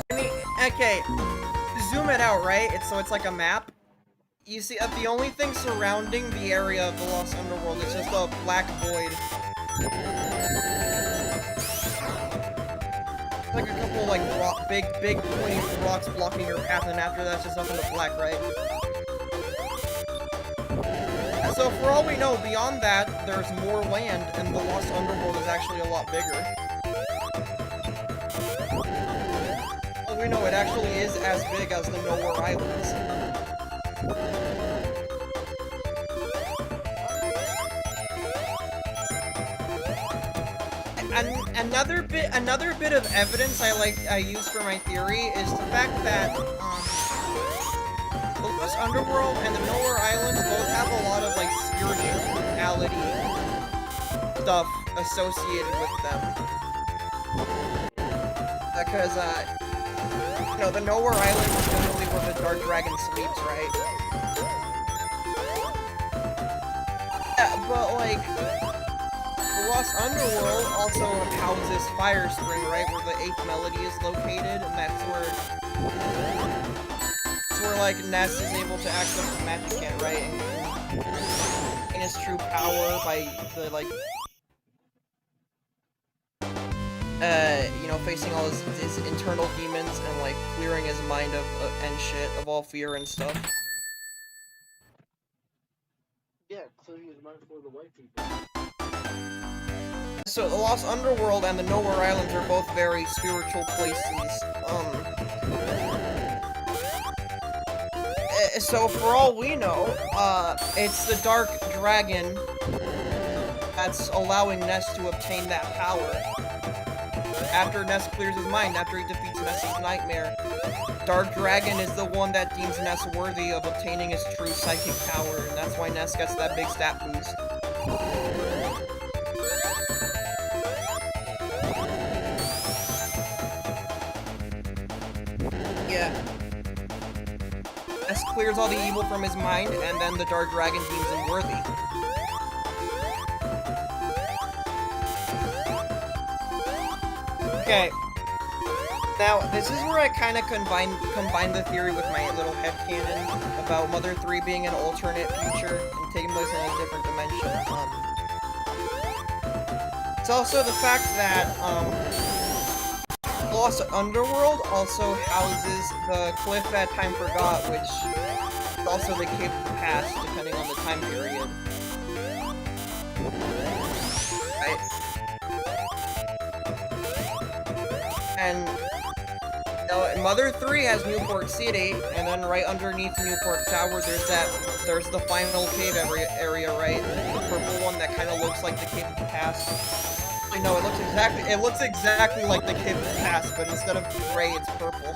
I mean, okay, zoom it out, right? So it's like a map. You see, the only thing surrounding the area of the Lost Underworld is just a black void. Like a couple, like, big pointy rocks blocking your path, and after that's just nothing but black, right? And so, for all we know, beyond that, there's more land, and the Lost Underworld is actually a lot bigger. All we know, it actually is as big as the Nowhere Islands. Another bit of evidence I use for my theory is the fact that the Lost Underworld and the Nowhere Islands both have a lot of like spirituality stuff associated with them. Because you know, the Nowhere Islands is literally where the Dark Dragon sleeps, right? Yeah, but like the Lost Underworld also houses Fire Spring, right, where the 8th melody is located, and that's where like Ness is able to access the magic can, right, and gain his true power by the like you know, facing all his internal demons and like clearing his mind of and shit of all fear and stuff. Yeah, clearing his mind for the white people. So the Lost Underworld and the Nowhere Islands are both very spiritual places. So for all we know, it's the Dark Dragon that's allowing Ness to obtain that power. After Ness clears his mind, after he defeats Ness's nightmare, Dark Dragon is the one that deems Ness worthy of obtaining his true psychic power, and that's why Ness gets that big stat boost. Yeah. Ness clears all the evil from his mind, and then the Dark Dragon deems him worthy. Okay. Now, this is where I kind of combine the theory with my little headcanon about Mother 3 being an alternate future and taking place in a different dimension. It's also the fact that, Lost Underworld also houses the cliff that time forgot, which is also the cave of the past, depending on the time period. Right? And Mother 3 has Newport City, and then right underneath Newport Tower, there's the final cave area, right? The purple one that kind of looks like the cave of the past. No, it looks exactly like the cave of the past, but instead of gray, it's purple.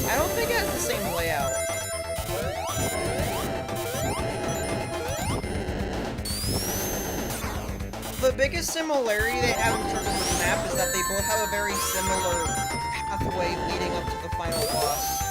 I don't think it has the same layout. The biggest similarity they have in terms of the map is that they both have a very similar pathway leading up to the final boss.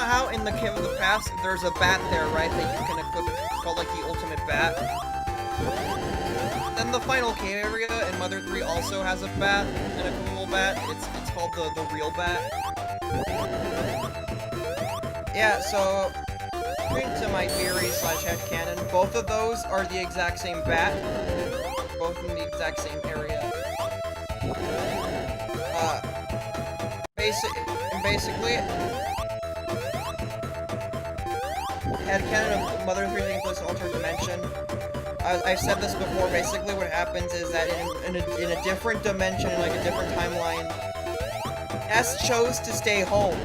How in the Cave of the Past, there's a bat there, right, that you can equip. It's called, like, the ultimate bat. Then the final cave area in Mother 3 also has a bat, an equipable bat. It's called the real bat. Yeah, so, according to my theory / headcanon, both of those are the exact same bat. Both in the exact same area. Basically, headcanon of Mother 3 taking place in an alternate dimension. I've said this before. Basically, what happens is that in a different dimension, in like a different timeline, S chose to stay home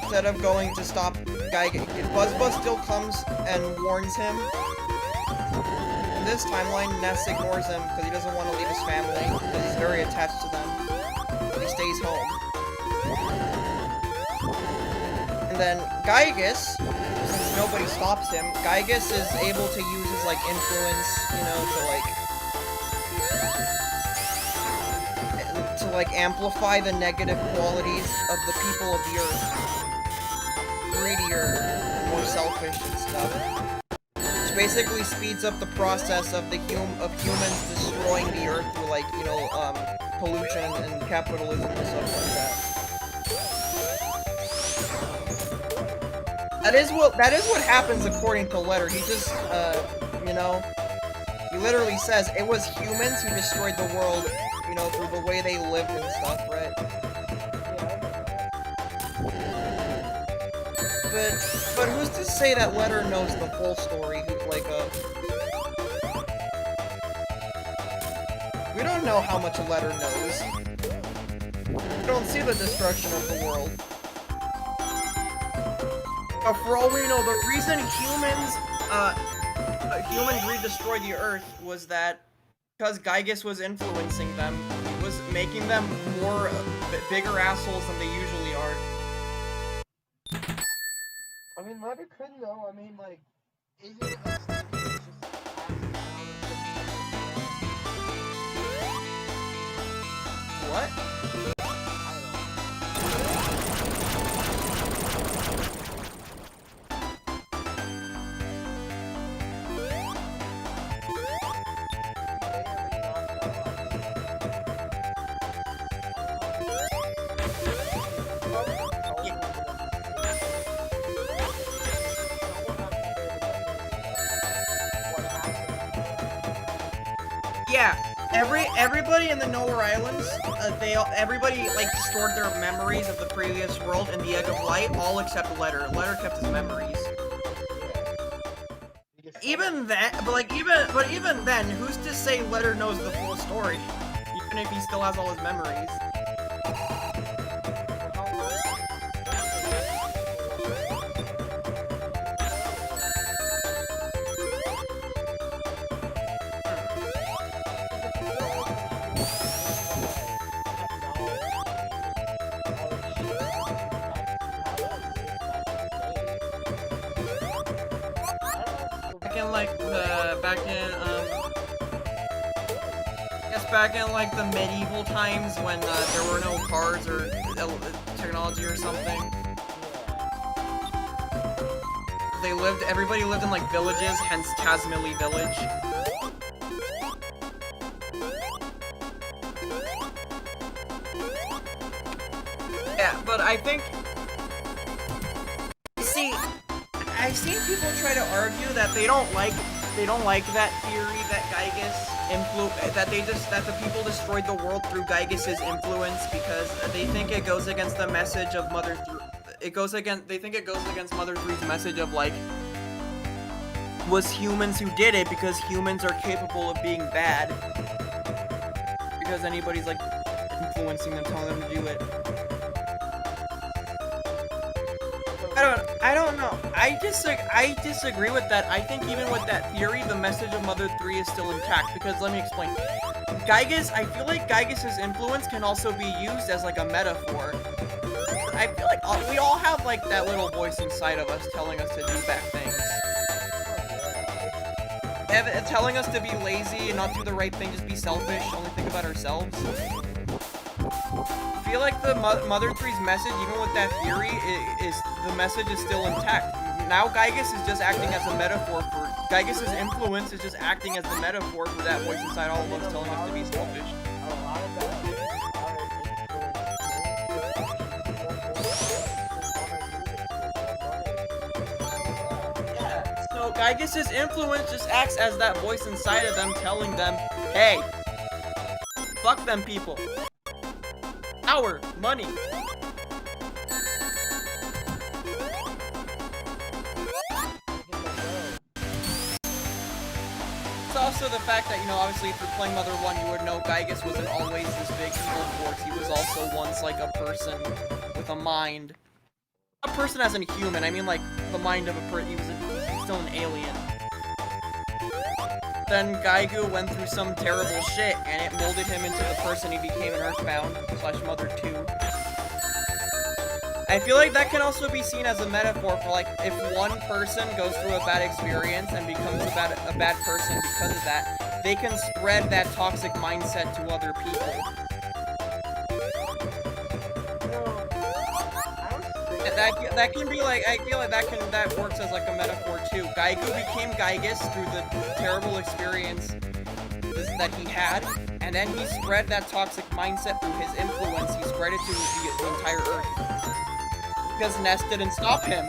instead of going to stop Gygus. Buzz still comes and warns him. In this timeline, Ness ignores him because he doesn't want to leave his family because he's very attached to them. But he stays home. And then Gygus, since nobody stops him, Gygus is able to use his like influence, you know, to like amplify the negative qualities of the people of the Earth. Greedier, more selfish and stuff. Which basically speeds up the process of humans destroying the Earth through like, you know, pollution and capitalism and stuff like that. That is what happens according to Letter. He just you know, he literally says it was humans who destroyed the world, you know, through the way they lived and stuff, right? But who's to say that Letter knows the full story? Like, we don't know how much Letter knows. We don't see the destruction of the world. For all we know, the reason human greed destroyed the Earth was that because Gygus was influencing them, he was making them more bigger assholes than they usually are. I mean, Letter could know. I mean, like, is it a What? Yeah, everybody in the Nowhere Islands, everybody like stored their memories of the previous world in the Egg of Light, all except Letter. Letter kept his memories. Even then, but even then, who's to say Letter knows the full story? Even if he still has all his memories. Back in like the medieval times when there were no cars or technology or something. Everybody lived in like villages, hence Tasmili Village. Yeah, but I think, see, I've seen people try to argue that they don't like that theory that Gygus that the people destroyed the world through Gygus's influence because they think it goes against the message of Mother 3. They think it goes against Mother 3's message of like was humans who did it because humans are capable of being bad. Because anybody's like influencing them, telling them to do it. I don't know. I disagree with that. I think even with that theory, the message of Mother 3 is still intact, because let me explain. I feel like Gygus's influence can also be used as like a metaphor. I feel like we all have like that little voice inside of us telling us to do bad things. Telling us to be lazy and not do the right thing, just be selfish, only think about ourselves. I feel like the Mother 3's message, even with that theory, the message is still intact. Now Gygus is just acting as a metaphor for... Gygus's influence is just acting as the metaphor for that voice inside all of us telling us to be selfish. Yeah, so Gygus's influence just acts as that voice inside of them telling them, hey, fuck them people. Power, money. So also the fact that, you know, obviously if you're playing Mother 1, you would know Gygus wasn't always this big evil force. He was also once, like, a person with a mind. A person as a human, I mean, like, the mind of a person. He was still an alien. Then Gaigu went through some terrible shit, and it molded him into the person he became in Earthbound / Mother 2. I feel like that can also be seen as a metaphor for, like, if one person goes through a bad experience and becomes a bad person because of that, they can spread that toxic mindset to other people. That can be like, I feel like that works as like a metaphor too. Gaigu became Gygus through the terrible experience that he had, and then he spread that toxic mindset through his influence. He spread it to the entire Earth. Because Ness didn't stop him.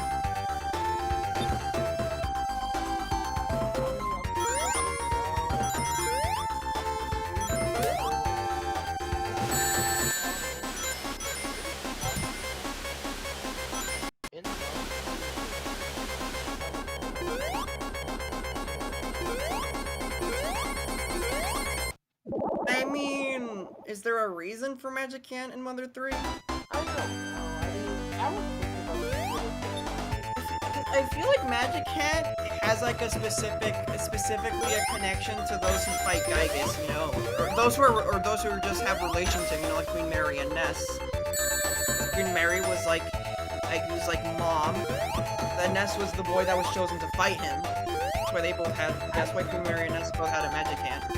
I mean, is there a reason for Magicant in Mother 3? I don't know. I was I feel like Magicant has like specifically a connection to those who fight Gygus, you know, or those who just have relations to him, you know, like Queen Mary and Ness. Queen Mary was like mom. Then Ness was the boy that was chosen to fight him. That's why they both had. That's why Queen Mary and Ness both had a Magicant.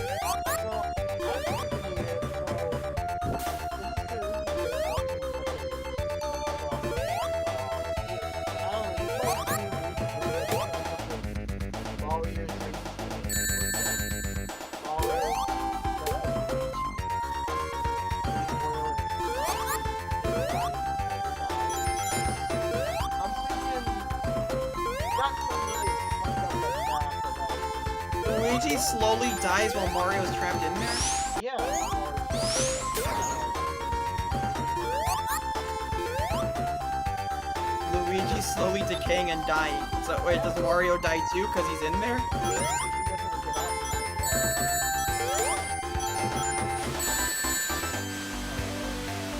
Luigi slowly dies while Mario's trapped in there? Yeah. Luigi's slowly decaying and dying. So wait, does Mario die too because he's in there?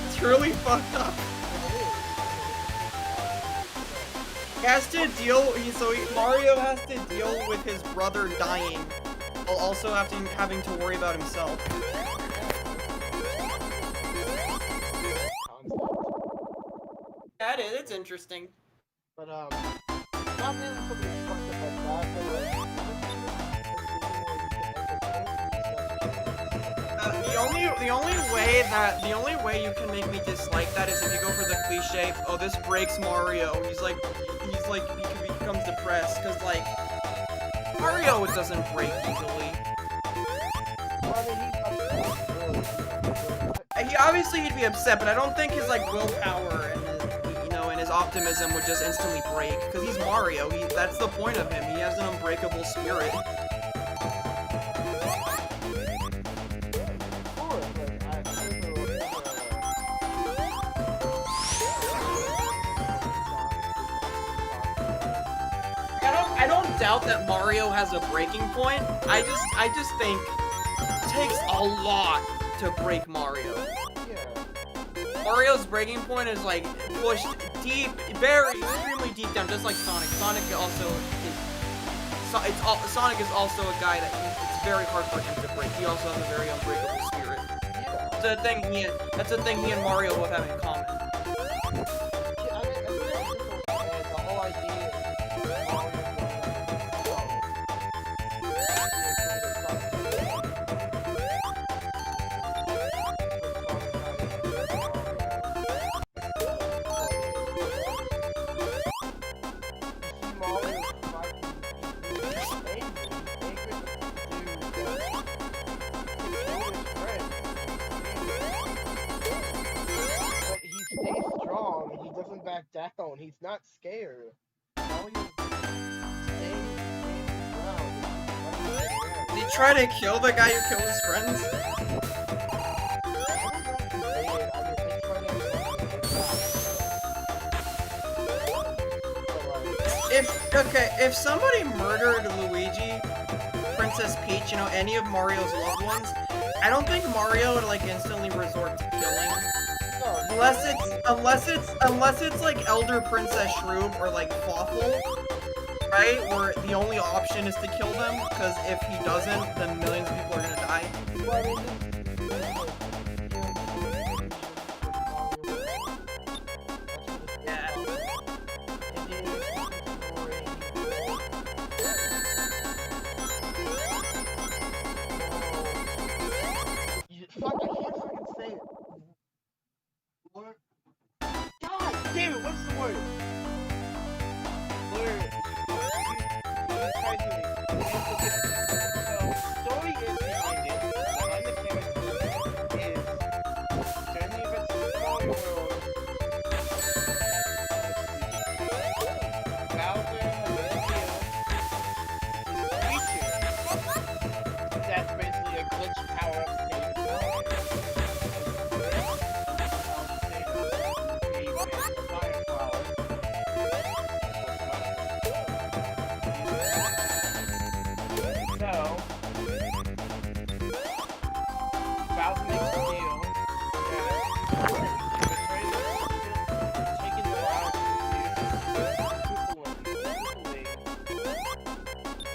It's really fucked up. Mario has to deal with his brother dying, while also having to worry about himself. Yeah, it's interesting. But not really something fucked up like that, but the only way you can make me dislike that is if you go for the cliche, oh, this breaks Mario. He becomes depressed, because, like, Mario doesn't break easily. He'd be upset, but I don't think his, like, willpower and his, you know, and his optimism would just instantly break, because he's Mario. That's the point of him. He has an unbreakable spirit. I don't doubt that Mario has a breaking point. I just think it takes a lot to break Mario. Mario's breaking point is like pushed deep, extremely deep down, just like Sonic. Sonic is also a guy that it's very hard for him to break. He also has a very unbreakable spirit. That's a thing he and Mario both have in common. Down. He's not scared. Did he try to kill the guy who killed his friends? If somebody murdered Luigi, Princess Peach, you know, any of Mario's loved ones, I don't think Mario would like instantly resort to killing. Unless it's like Elder Princess Shroob or like Fawful, right? Where the only option is to kill them, because if he doesn't, then millions of people are gonna die. Yeah. Fuck, I can't fucking say it. Word. God damn it, what's the word? Word. So, story is behind it, behind the mechanics is, during the events of the Mario world, Bowser has revealed this creature that's basically a glitch power-up state of Mario. So, Bowser makes a deal that taking the wild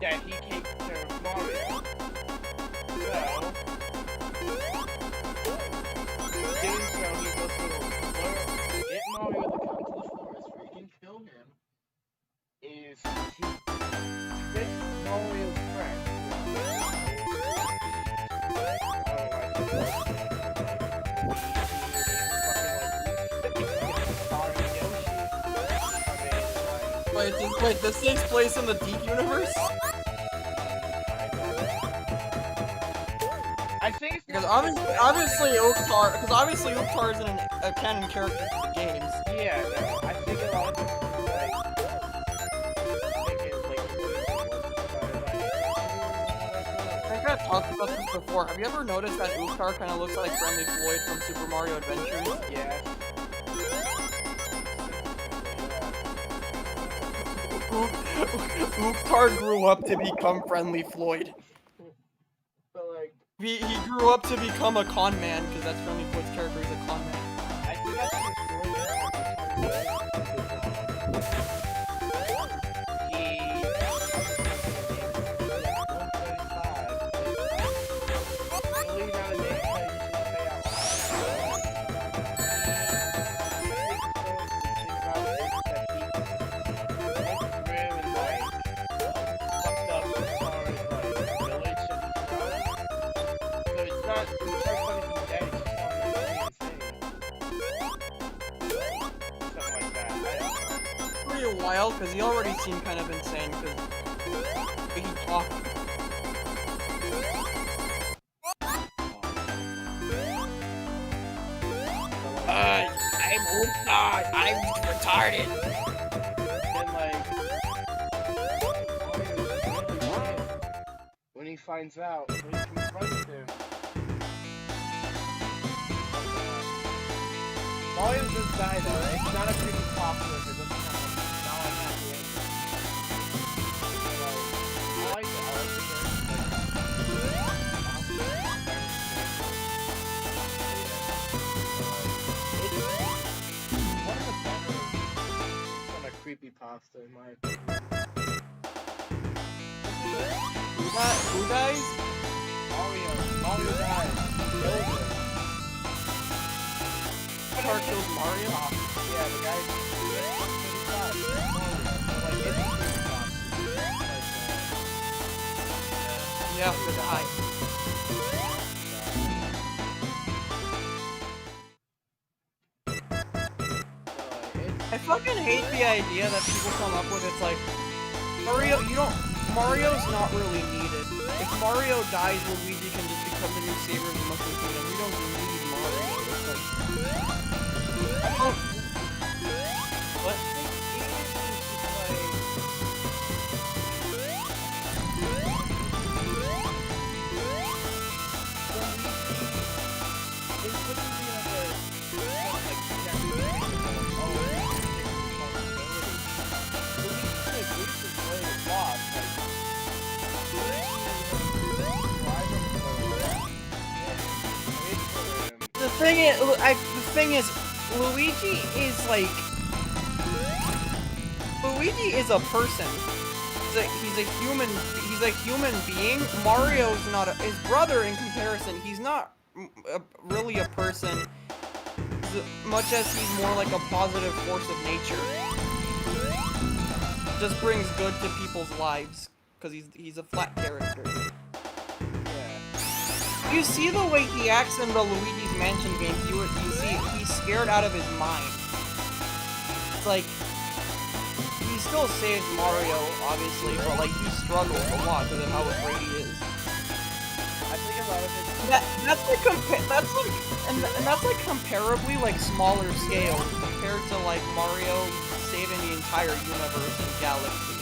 that he takes care of Mario. So, doing so, he goes to get Mario to come to the forest where he can kill him. Is he tricks Mario's friend? Wait, this takes place in the Deep Universe? I think it's Because obviously Uktar isn't a canon character to the games. yeah, no, I think a lot of this I think I've talked about this before. Have you ever noticed that Uktar kind of looks like Friendly Floyd from Super Mario Adventures? yeah. Uktar grew up to become Friendly Floyd. But like, He grew up to become a con man, because that's Friendly Floyd's character, he's a con man. I think that's the story that Pretty wild, because he already seemed kind of insane, because he talked. I'm Uktar, I'm retarded. then like when he finds out, when he confronts him, Mario does die though. It's not a pretty popular. It doesn't have not like happy ending. I like it. I like the game. It's one of the better kind of creepypasta in my opinion. Who dies? Mario dies. Uktar kills Mario? Yeah, the guy. You have to die. I fucking hate the idea that people come up with. It's like, Mario's not really needed. If Mario dies, Luigi can just become the new savior of the Mushroom Kingdom. We don't need Mario. It's like, what? thing is, Luigi is like, Luigi is a person. He's a human being. Mario's not his brother in comparison. He's not really a person, much as he's more like a positive force of nature. Just brings good to people's lives because he's a flat character. Yeah. You see the way he acts in the Luigi's Mansion games. You see he's scared out of his mind. It's like he still saves Mario, obviously, but like he struggles a lot because of how afraid he is. I think a lot of it. That's like comparably like smaller scale compared to like Mario saving the entire universe and galaxy.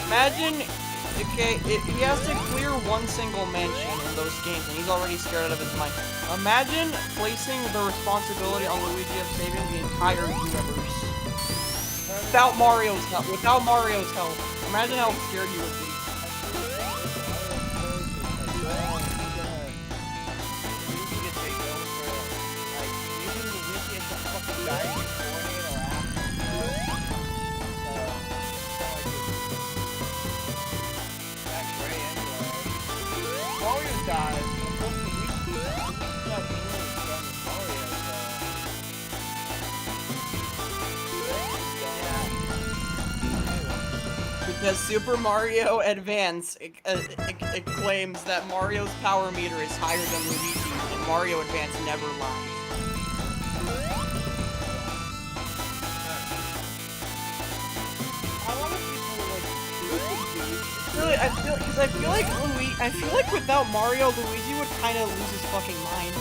Imagine, okay, he has to clear one single mansion in those games, and he's already scared out of his mind. Imagine placing the responsibility on Luigi of saving the entire universe. Without Mario's help. Imagine how scared you would be. Because Super Mario Advance it claims that Mario's power meter is higher than Luigi's, and Mario Advance never lies. Really, I feel like without Mario, Luigi would kind of lose his fucking mind.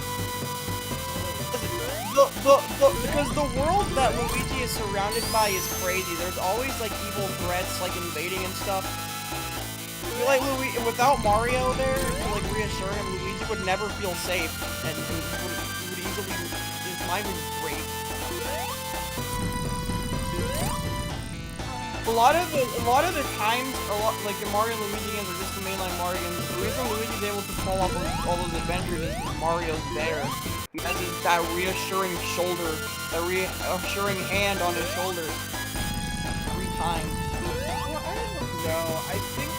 Because the world that Luigi is surrounded by is crazy. There's always like evil threats like invading and stuff. I feel like without Mario there to like reassure him, Luigi would never feel safe, and he would easily, his mind would break. A lot of the times, like the Mario and Luigi games are just the mainline Mario games. The reason Luigi's able to pull off all those adventures is because Mario's there. He has that reassuring shoulder, that reassuring hand on his shoulder every time. No, I think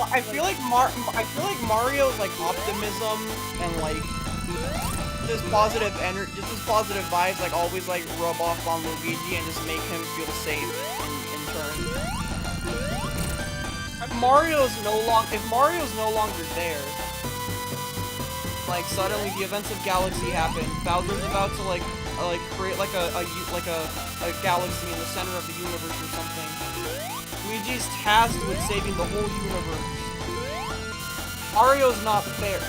I feel like Mario's like optimism and like just positive energy, just his positive vibes, like always like rub off on Luigi and just make him feel safe in turn. If Mario's no longer there, like suddenly the events of Galaxy happen. Bowser's about to like create like a galaxy in the center of the universe or something. Luigi's tasked with saving the whole universe. Mario's not there.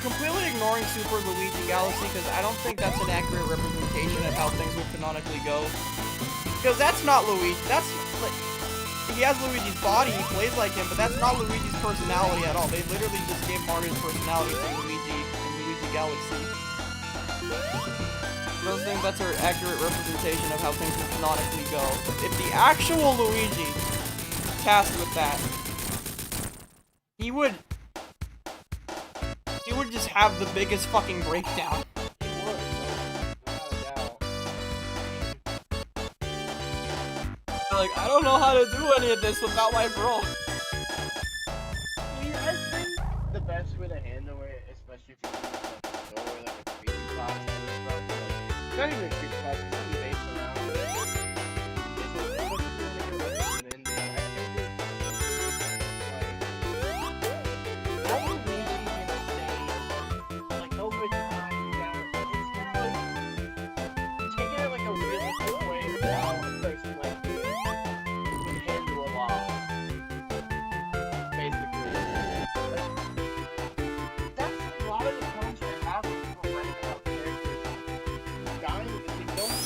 Completely ignoring Super Luigi Galaxy, because I don't think that's an accurate representation of how things would canonically go. Because that's not Luigi. That's like, he has Luigi's body, he plays like him, but that's not Luigi's personality at all. They literally just gave Mario's personality to Luigi in Luigi Galaxy. I don't think that's an accurate representation of how things would canonically go. If the actual Luigi tasked with that, he would just have the biggest fucking breakdown. he would, without a doubt. Like, I don't know how to do any of this without my bro. See, I think the best way to handle it, especially if you're doing like a story, like a creepy process and stuff, like, it's not even a creepy process, it's something based around it. It's a little bit of an ending. I think it's like, how would we even say, like, over time, yeah, it's like, taking it like a realistic way without a person like you can handle a lot. Basically. That's a lot of the problems we have with people writing about characters dying because they don't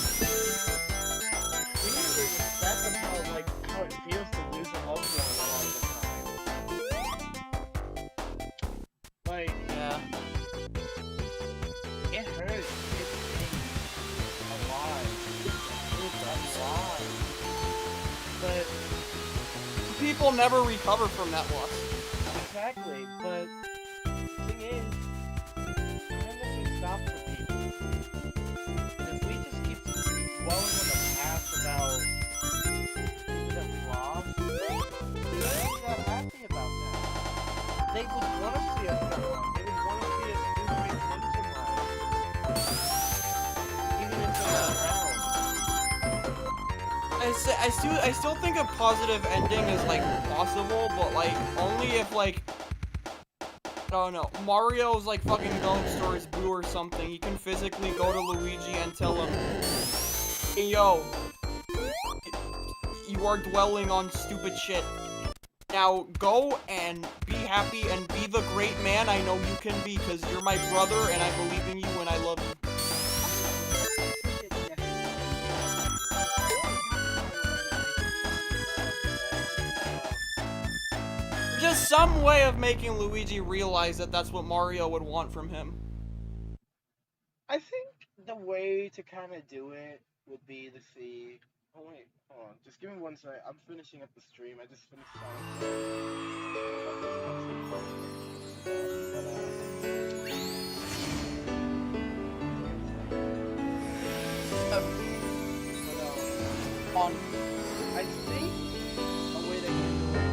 really respect about like how it feels to lose a loved one a lot of the time. Like, Yeah. it hurts. It stings a lot. It does a lot. But People never recover from that loss. exactly, but the thing is, even if you stop enough for people. And if we just keep dwelling on the past about people that we lost, they're not that happy about that. They would want to see us go on. They would want to see us do great things in life. Even if they're not around. I still think a positive ending is like possible, but like only if like I don't know, Mario's like fucking going to his boo or something. He can physically go to Luigi and tell him, "Hey yo, you are dwelling on stupid shit. Now go and be happy and be the great man I know you can be, because you're my brother and I believe in you and I love you." Just some way of making Luigi realize that that's what Mario would want from him. I think the way to kind of do it would be to see. Oh wait, hold on. Just give me one second. I'm finishing up the stream. I just finished On. I think a way to handle it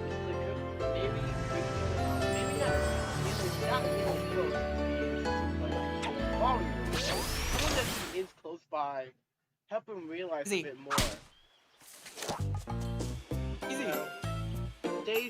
is to maybe not really close to Mario. Someone that is close by, help him realize Easy. a bit more. Easy. Daisy.